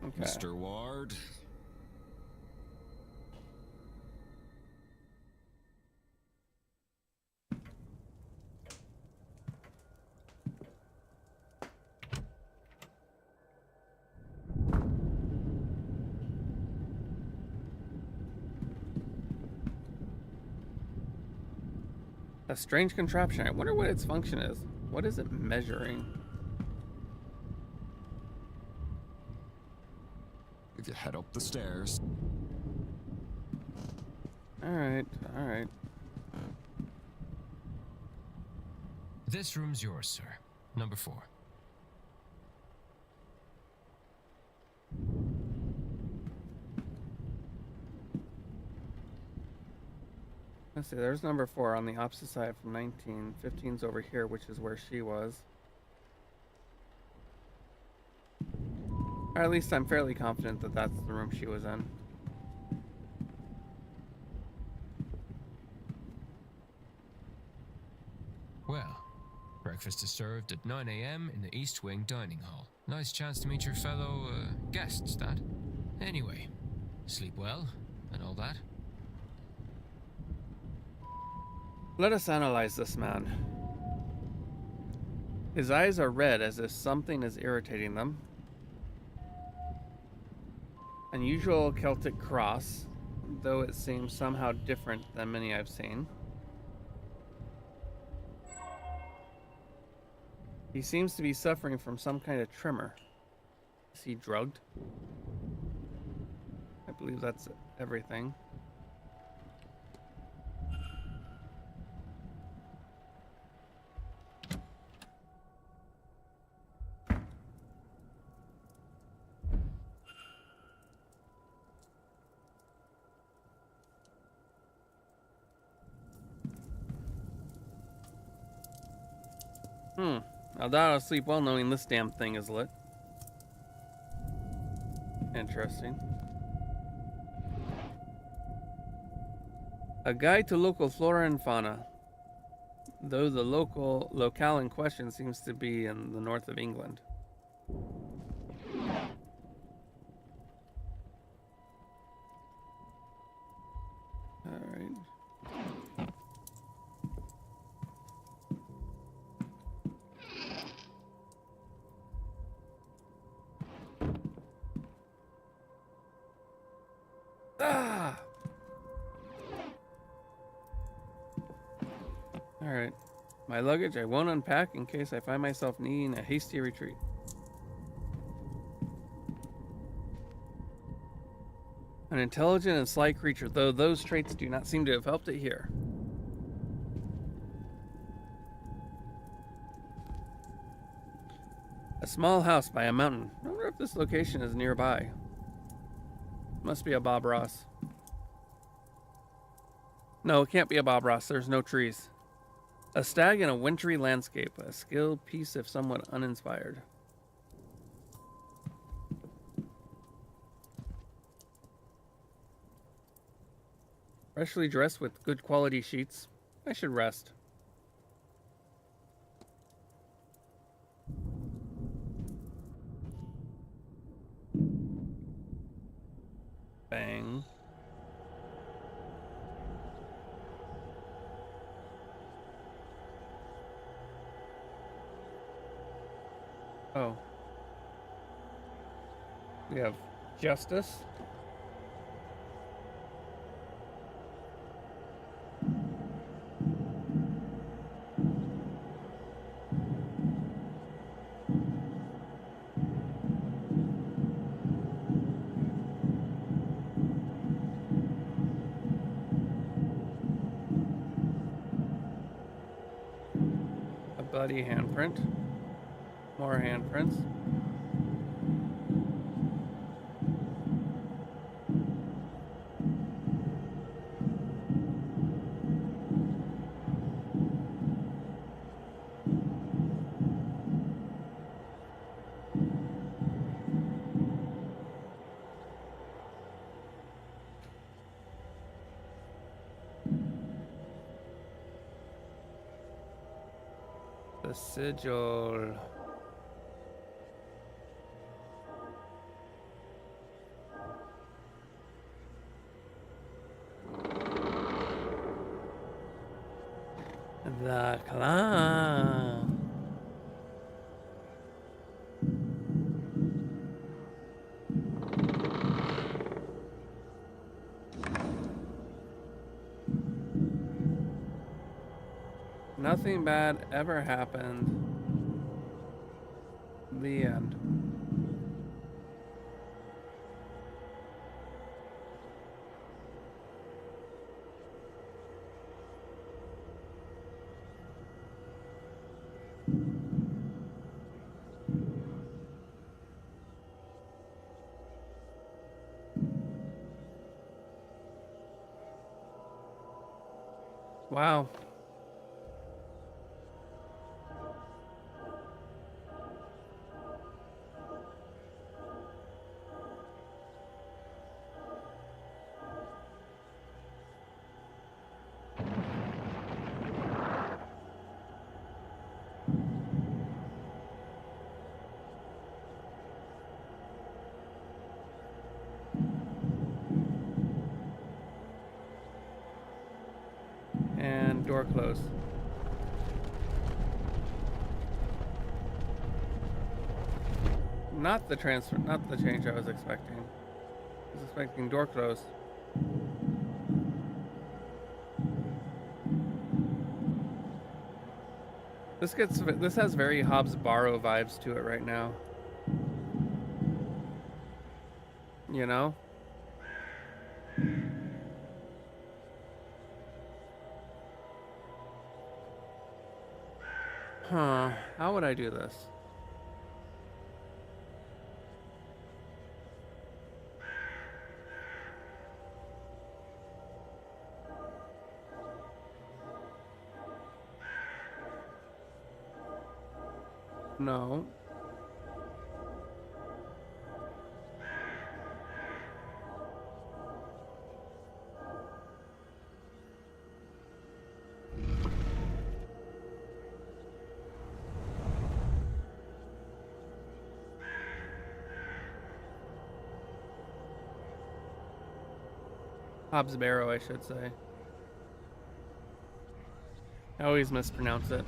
Okay. Mr. Ward? A strange contraption. I wonder what its function is. What is it measuring? If you head up the stairs. Alright, alright. This room's yours, sir. Number 4. Let's see, there's number 4 on the opposite side from 19. 15's over here, which is where she was. Or at least I'm fairly confident that that's the room she was in. Well, breakfast is served at 9 a.m. in the East Wing dining hall. Nice chance to meet your fellow guests, that. Anyway, sleep well and all that. Let us analyze this man. His eyes are red as if something is irritating them. Unusual Celtic cross, though it seems somehow different than many I've seen. He seems to be suffering from some kind of tremor. Is he drugged? I believe that's everything. Now that I'll sleep well knowing this damn thing is lit. Interesting. A guide to local flora and fauna. Though the locale in question seems to be in the north of England. Alright. Ah! Alright. My luggage I won't unpack in case I find myself needing a hasty retreat. An intelligent and sly creature, though those traits do not seem to have helped it here. A small house by a mountain. I wonder if this location is nearby. Must be a Bob Ross. No, it can't be a Bob Ross. There's no trees. A stag in a wintry landscape. A skilled piece if somewhat uninspired. Freshly dressed with good quality sheets. I should rest. thing. Oh. We have justice. A bloody handprint. More handprints. The sigil. The clown. Nothing bad ever happened. The end. Wow. And door closed. Not the transfer, not the change I was expecting. I was expecting door closed. This has very Hobbs Barrow vibes to it right now. You know? Huh, how would I do this? No. Hobbs Barrow, I should say. I always mispronounce it.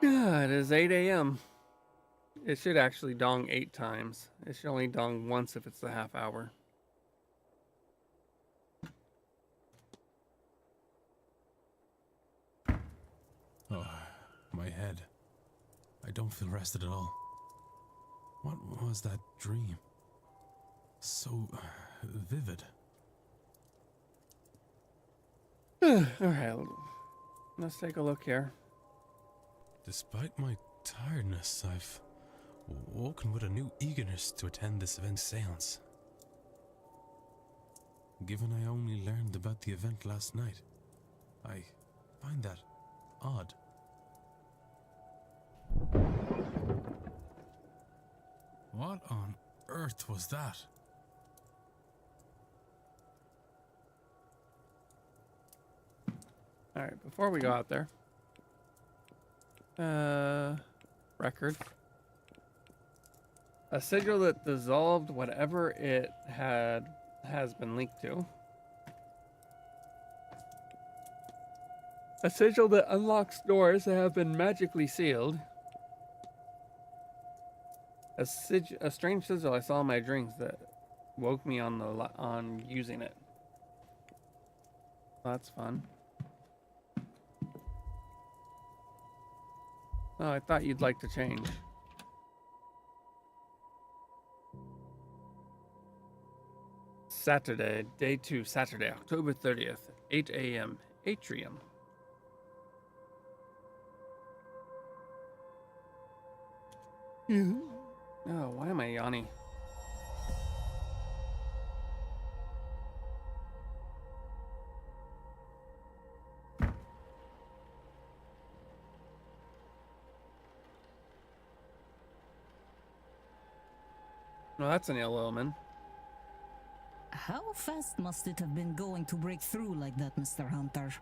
Yeah, it is 8 a.m. It should actually dong 8 times. It should only dong once if it's the half hour. Oh, my head. I don't feel rested at all. What was that dream? So vivid. Alright, let's take a look here. Despite my tiredness, I've woken with a new eagerness to attend this event's seance. Given I only learned about the event last night, I find that odd. What on earth was that? Alright, before we go out there. Record. A sigil that dissolved whatever it has been linked to. A sigil that unlocks doors that have been magically sealed. A strange sigil I saw in my dreams that woke me on using it. That's fun. Oh, I thought you'd like to change. Saturday, day 2, Saturday, October 30th, 8 a.m., Atrium. Oh, why am I yawning? Well, that's an ill omen. How fast must it have been going to break through like that, Mr. Hunter?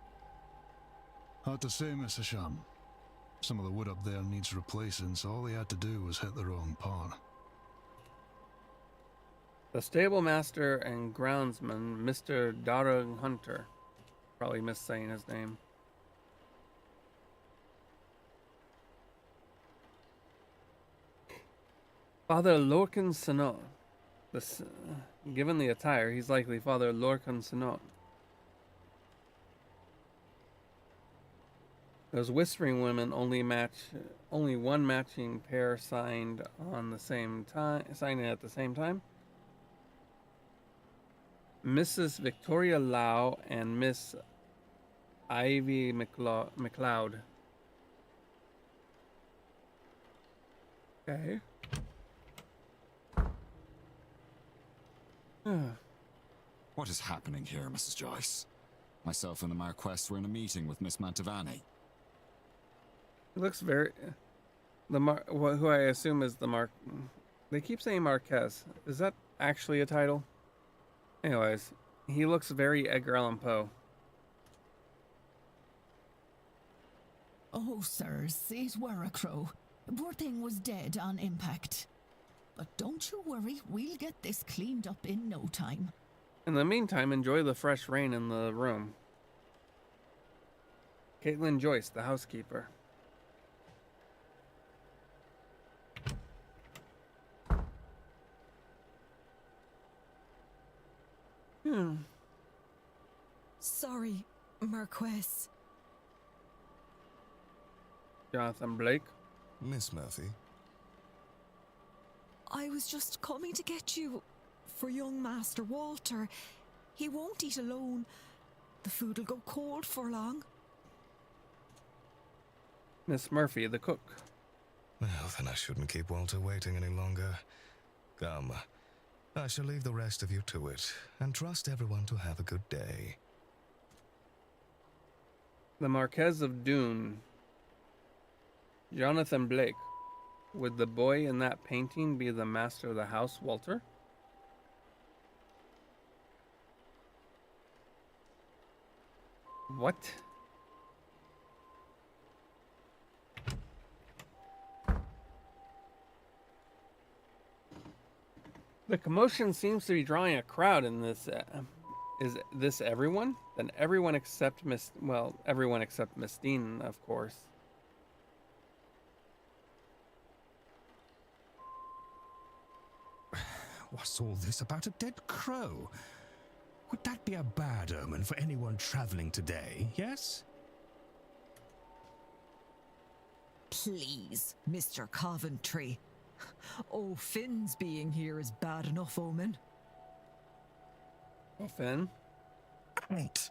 Hard to say, Mr. Sham. Some of the wood up there needs replacing, so all they had to do was hit the wrong part. The stable master and groundsman, Mr. Darrell Hunter. Probably missaying his name. Father Lorcan Sinot. Given the attire, he's likely Father Lorcan Sinot. Those whispering women only one matching pair signed at the same time. Mrs. Victoria Lau and Miss Ivy McLeod. Okay. What is happening here, Mrs. Joyce? Myself and the Marquess were in a meeting with Miss Mantovani. He looks very... who I assume is the They keep saying Marquez. Is that actually a title? Anyways, he looks very Edgar Allan Poe. Oh, sirs, it were a crow. Poor thing was dead on impact. But don't you worry, we'll get this cleaned up in no time. In the meantime, enjoy the fresh rain in the room. Caitlin Joyce, the housekeeper. Sorry, Marquess. Jonathan Blake. Miss Murphy. I was just coming to get you for young Master Walter. He won't eat alone. The food'll go cold for long. Miss Murphy, the cook. Well, then I shouldn't keep Walter waiting any longer. Come, I shall leave the rest of you to it, and trust everyone to have a good day. The Marquess of Doon. Jonathan Blake. Would the boy in that painting be the master of the house, Walter? What? The commotion seems to be drawing a crowd in this. Is this everyone? Then everyone except everyone except Miss Dean, of course. What's all this about a dead crow? Would that be a bad omen for anyone traveling today, yes? Please, Mr. Coventry. Oh, Finn's being here is bad enough omen. Oh, Finn? Right.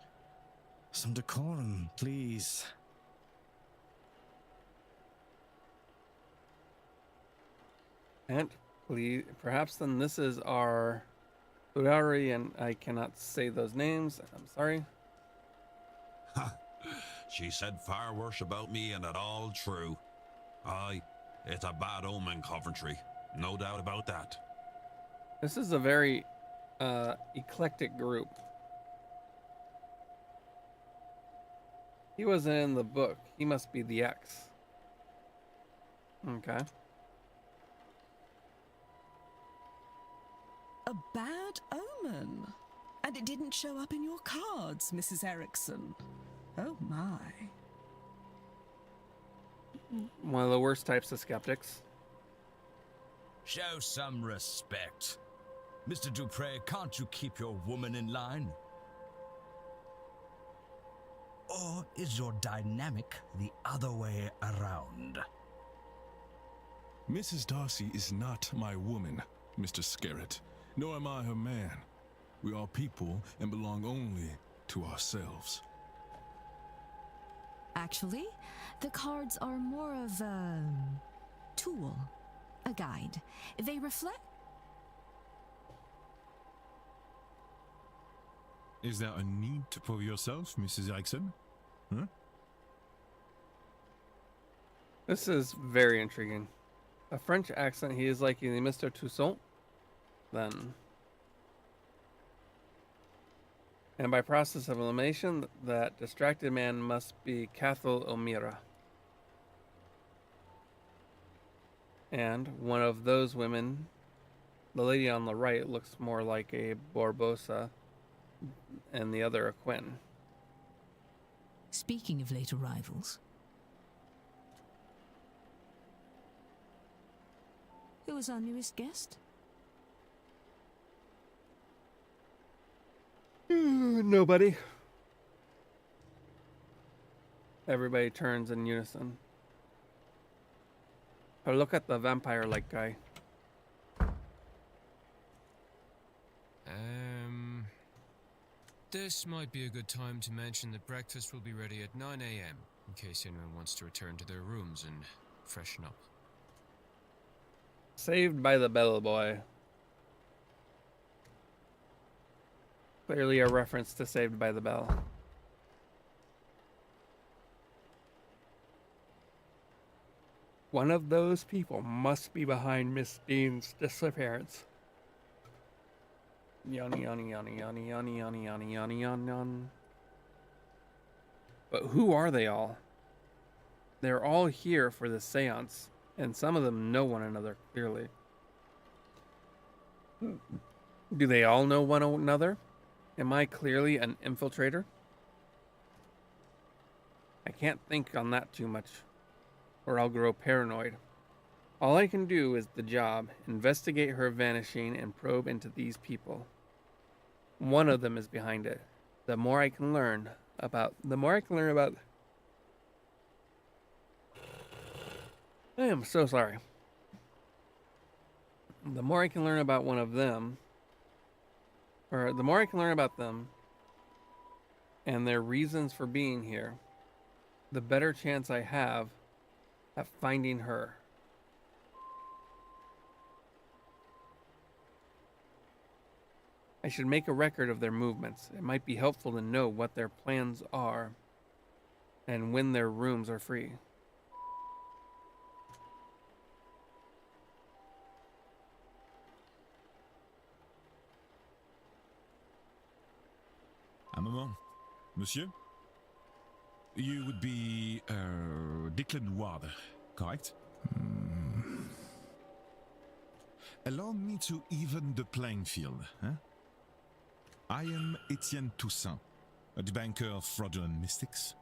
Some decorum, please. And please, perhaps then this is our Udari, and I cannot say those names. I'm sorry. She said far worse about me, and it all true. Aye, it's a bad omen, Coventry. No doubt about that. This is a very eclectic group. He wasn't in the book. He must be the X. Okay. A bad omen. And it didn't show up in your cards, Mrs. Erickson. Oh my. One of the worst types of skeptics. Show some respect. Mr. Dupre, can't you keep your woman in line? Or is your dynamic the other way around? Mrs. Darcy is not my woman, Mr. Scarrett, nor am I her man. We are people and belong only to ourselves. Actually, the cards are more of a tool, a guide. They reflect. Is there a need to prove yourself, Mrs. Erickson? Huh? This is very intriguing. A French accent, he is like the Mr. Toussaint? Then. And by process of elimination, that distracted man must be Cathal O'Meara. And one of those women, the lady on the right, looks more like a Barbosa, and the other a Quinn. Speaking of late arrivals, who was our newest guest? Nobody. Everybody turns in unison. Oh, look at the vampire-like guy. This might be a good time to mention that breakfast will be ready at 9 a.m. in case anyone wants to return to their rooms and freshen up. Saved by the Bell Boy. Clearly a reference to Saved by the Bell. One of those people must be behind Miss Dean's disappearance. Yanni, yanni, yanni, yanni, yanni, yanni, yanni, yanni, yanni, yanni. But who are they all? They're all here for the seance, and some of them know one another clearly. Do they all know one another? Am I clearly an infiltrator? I can't think on that too much, or I'll grow paranoid. All I can do is the job, investigate her vanishing and probe into these people. One of them is behind it. The more I can learn about... I am so sorry. The more I can learn about one of them, or the more I can learn about them and their reasons for being here, the better chance I have at finding her. I should make a record of their movements. It might be helpful to know what their plans are and when their rooms are free. Un moment. Monsieur? You would be Declan Ward, correct? Allow me to even the playing field. Huh? I am Etienne Toussaint, a debunker of fraudulent mystics.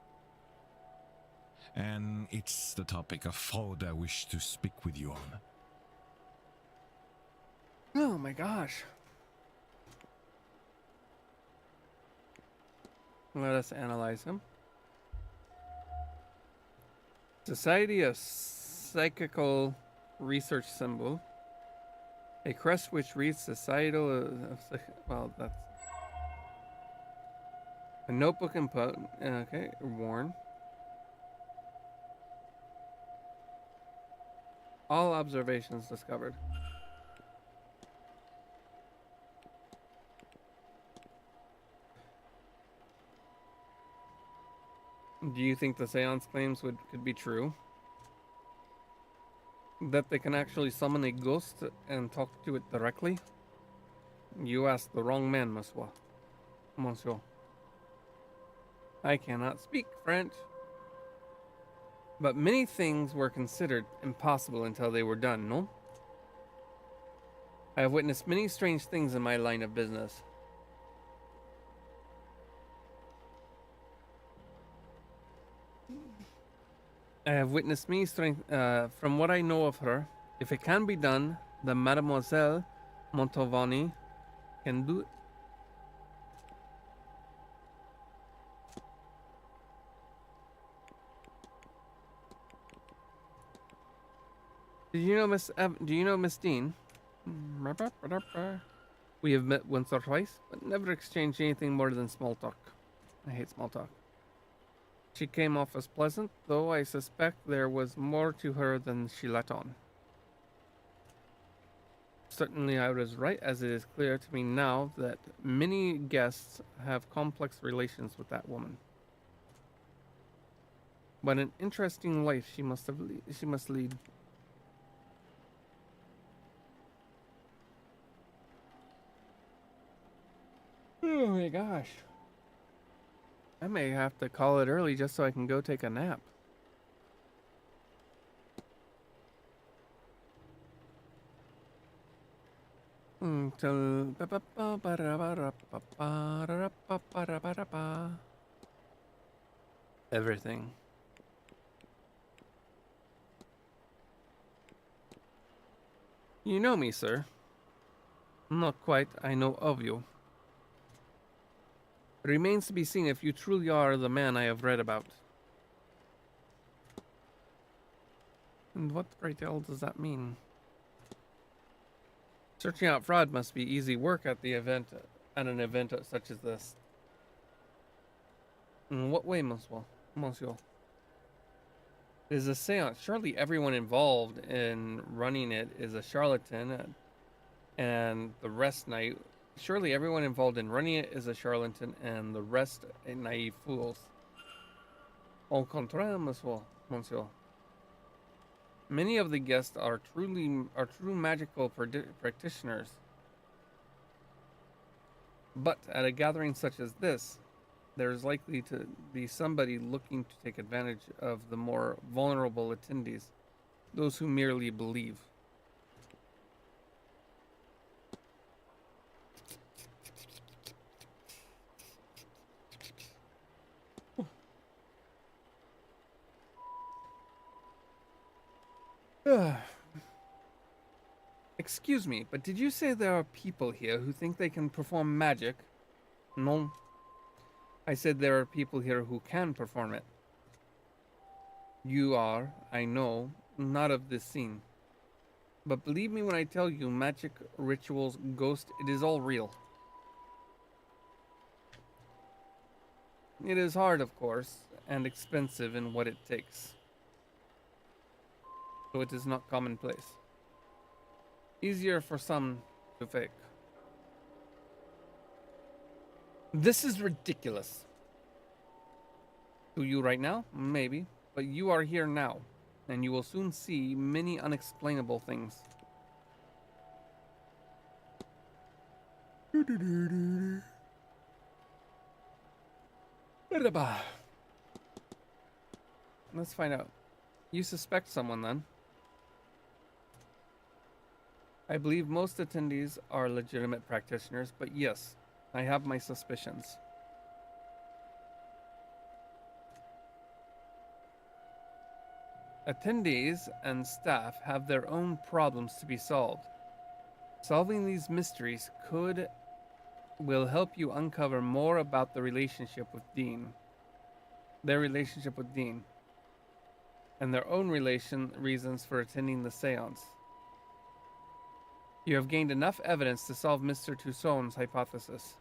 And it's the topic of fraud I wish to speak with you on. Oh my gosh. Let us analyze him. Society of Psychical Research Symbol. A crest which reads Societal... well, that's... A notebook and okay, worn. All observations discovered. Do you think the seance claims could be true? That they can actually summon a ghost and talk to it directly? You asked the wrong man, Monsieur. I cannot speak French. But many things were considered impossible until they were done, no? I have witnessed many strange things in my line of business. I have witnessed many strange, from what I know of her, if it can be done, then Mademoiselle Montalvani can do it. Do you know Miss Dean? We have met once or twice, but never exchanged anything more than small talk. I hate small talk. She came off as pleasant, though I suspect there was more to her than she let on. Certainly I was right, as it is clear to me now that many guests have complex relations with that woman. What an interesting life she must lead. Oh my gosh. I may have to call it early just so I can go take a nap. Everything. You know me, sir. Not quite, I know of you. It remains to be seen if you truly are the man I have read about. And what the great hell does that mean? Searching out fraud must be easy work at an event such as this. In what way, monsieur? It is a seance. Surely everyone involved in running it is a charlatan, and the rest Surely everyone involved in running it is a charlatan, and the rest naive fools. Au contraire, monsieur. Many of the guests are true magical practitioners. But at a gathering such as this, there is likely to be somebody looking to take advantage of the more vulnerable attendees, those who merely believe. Excuse me, but did you say there are people here who think they can perform magic? No. I said there are people here who can perform it. You are, I know, not of this scene. But believe me when I tell you, magic, rituals, ghosts, it is all real. It is hard, of course, and expensive in what it takes. So it is not commonplace. Easier for some to fake. This is ridiculous. To you right now? Maybe. But you are here now, and you will soon see many unexplainable things. Let's find out. You suspect someone then? I believe most attendees are legitimate practitioners, but yes, I have my suspicions. Attendees and staff have their own problems to be solved. Solving these mysteries will help you uncover more about their relationship with Dean, and their own reasons for attending the seance. You have gained enough evidence to solve Mr. Toussaint's hypothesis.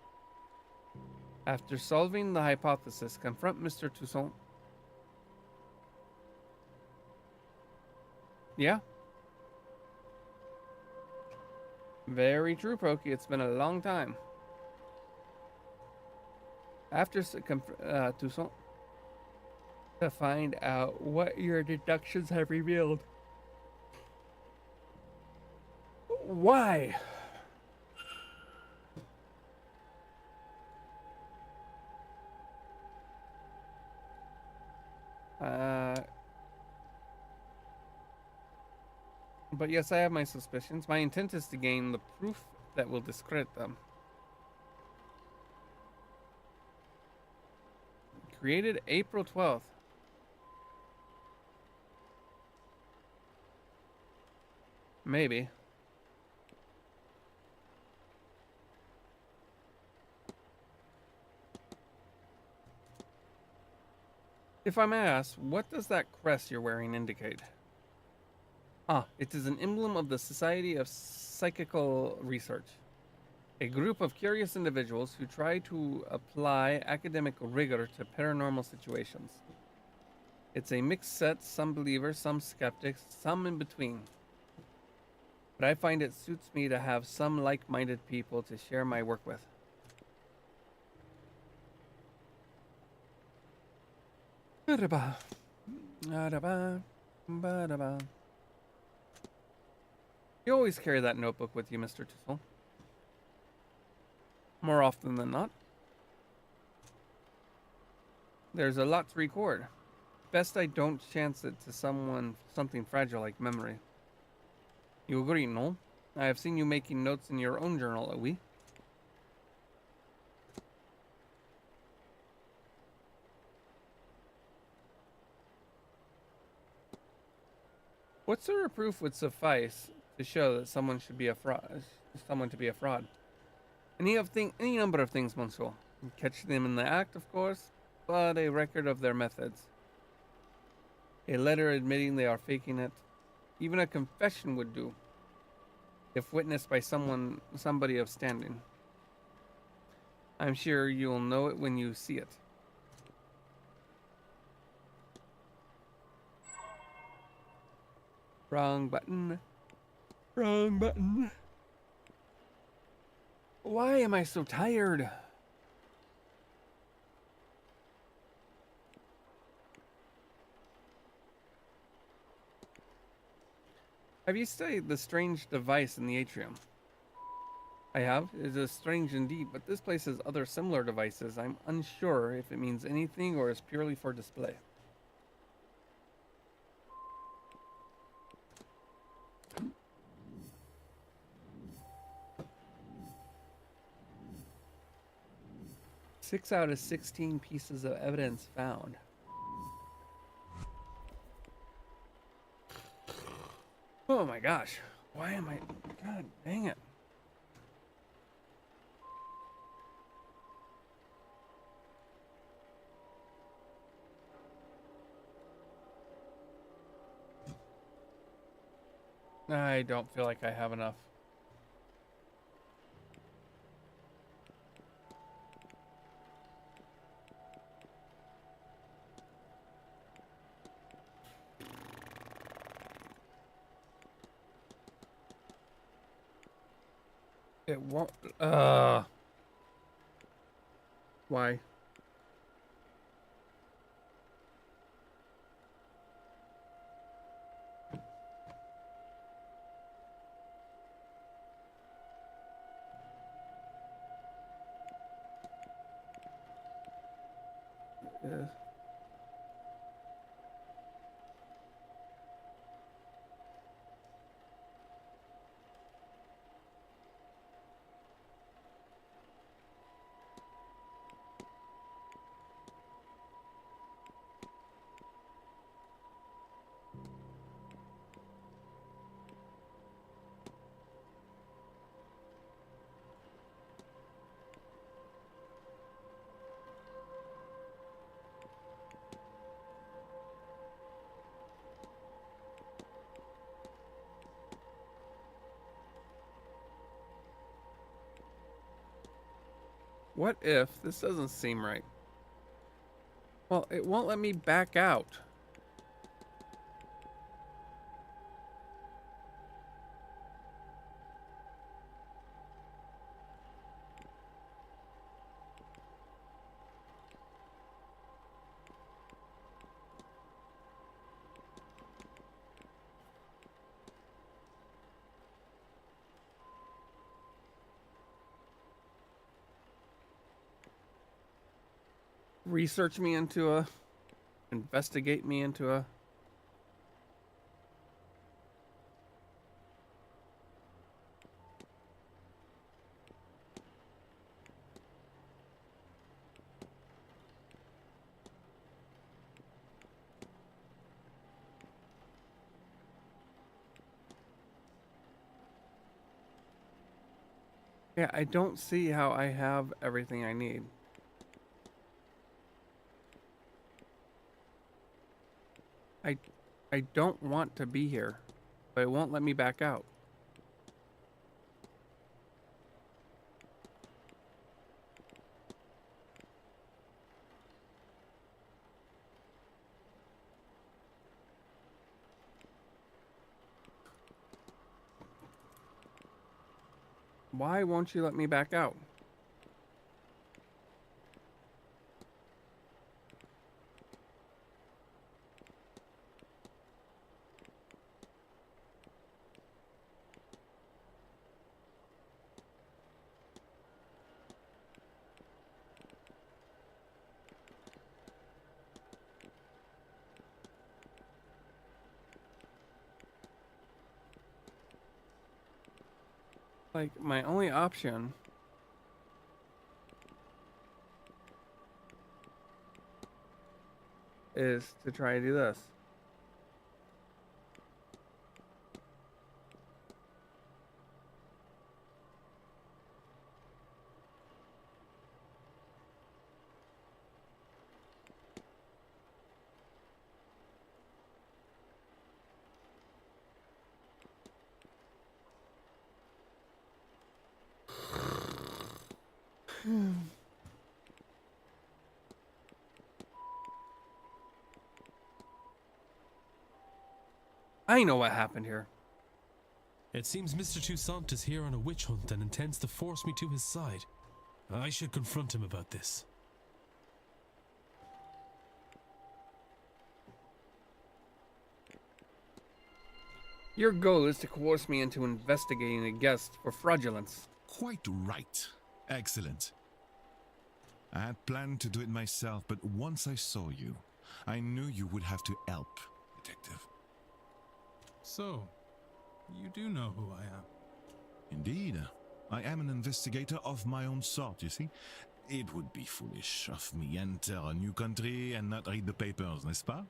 After solving the hypothesis, confront Mr. Toussaint. Yeah? Very true, Pokey. It's been a long time. After Toussaint, to find out what your deductions have revealed. Why? But yes, I have my suspicions. My intent is to gain the proof that will discredit them. Created April 12th. Maybe. If I may ask, what does that crest you're wearing indicate? Ah, it is an emblem of the Society of Psychical Research, a group of curious individuals who try to apply academic rigor to paranormal situations. It's a mixed set, some believers, some skeptics, some in between. But I find it suits me to have some like-minded people to share my work with. You always carry that notebook with you, Mr. Tussle. More often than not. There's a lot to record. Best I don't chance it to something fragile like memory. You agree, no? I have seen you making notes in your own journal, oui? What sort of proof would suffice to show that someone should be a fraud? Someone to be a fraud? Any number of things, Monsieur. Catch them in the act, of course, but a record of their methods. A letter admitting they are faking it. Even a confession would do, if witnessed by somebody of standing. I'm sure you'll know it when you see it. Wrong button. Wrong button. Why am I so tired? Have you studied the strange device in the atrium? I have. It is strange indeed, but this place has other similar devices. I'm unsure if it means anything or is purely for display. Six out of 16 pieces of evidence found. Oh my gosh. Why am I... God dang it. I don't feel like I have enough. It won't... Why? Yeah. What if this doesn't seem right? Well, it won't let me back out. research me into a, investigate me into a. Yeah, I don't see how I have everything I need. I don't want to be here, but it won't let me back out. Why won't you let me back out? Like, my only option is to try to do this. I know what happened here. It seems Mr. Toussaint is here on a witch hunt and intends to force me to his side. I should confront him about this. Your goal is to coerce me into investigating a guest for fraudulence. Quite right. Excellent. I had planned to do it myself, but once I saw you, I knew you would have to help, Detective. So, you do know who I am? Indeed. I am an investigator of my own sort, you see. It would be foolish of me enter a new country and not read the papers, n'est-ce pas?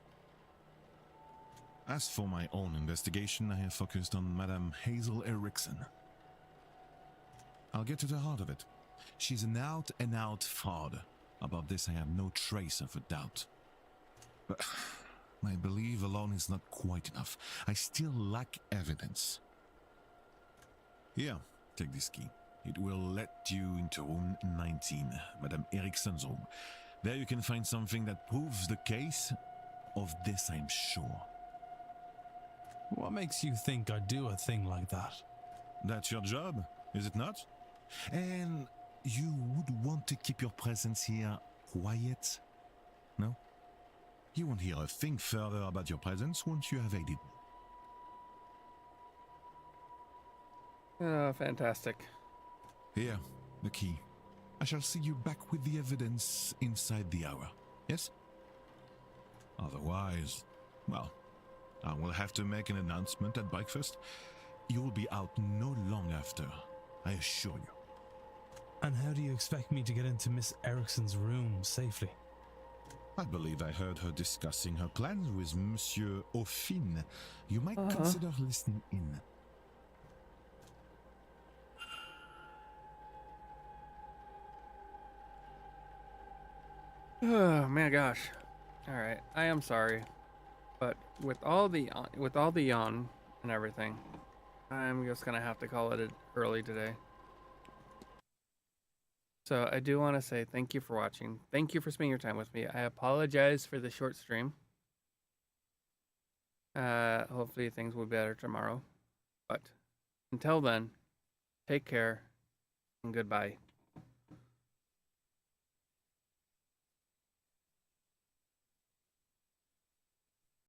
As for my own investigation, I have focused on Madame Hazel Erickson. I'll get to the heart of it. She's an out-and-out fraud. About this I have no trace of a doubt. But my belief alone is not quite enough. I still lack evidence. Here, take this key. It will let you into room 19, Madame Erickson's room. There you can find something that proves the case. Of this I'm sure. What makes you think I'd do a thing like that? That's your job, is it not? And you would want to keep your presence here quiet? No? You won't hear a thing further about your presence once you have aided me. Oh, fantastic. Here, the key. I shall see you back with the evidence inside the hour, yes? Otherwise, well, I will have to make an announcement at breakfast. You will be out no long after, I assure you. And how do you expect me to get into Miss Erickson's room safely? I believe I heard her discussing her plans with Monsieur Aufin. You might consider listening in. Oh my gosh. All right, I am sorry, but with all the yawn and everything, I'm just gonna have to call it early today. So I do want to say thank you for watching. Thank you for spending your time with me. I apologize for the short stream. Hopefully things will be better tomorrow. But until then, take care and goodbye.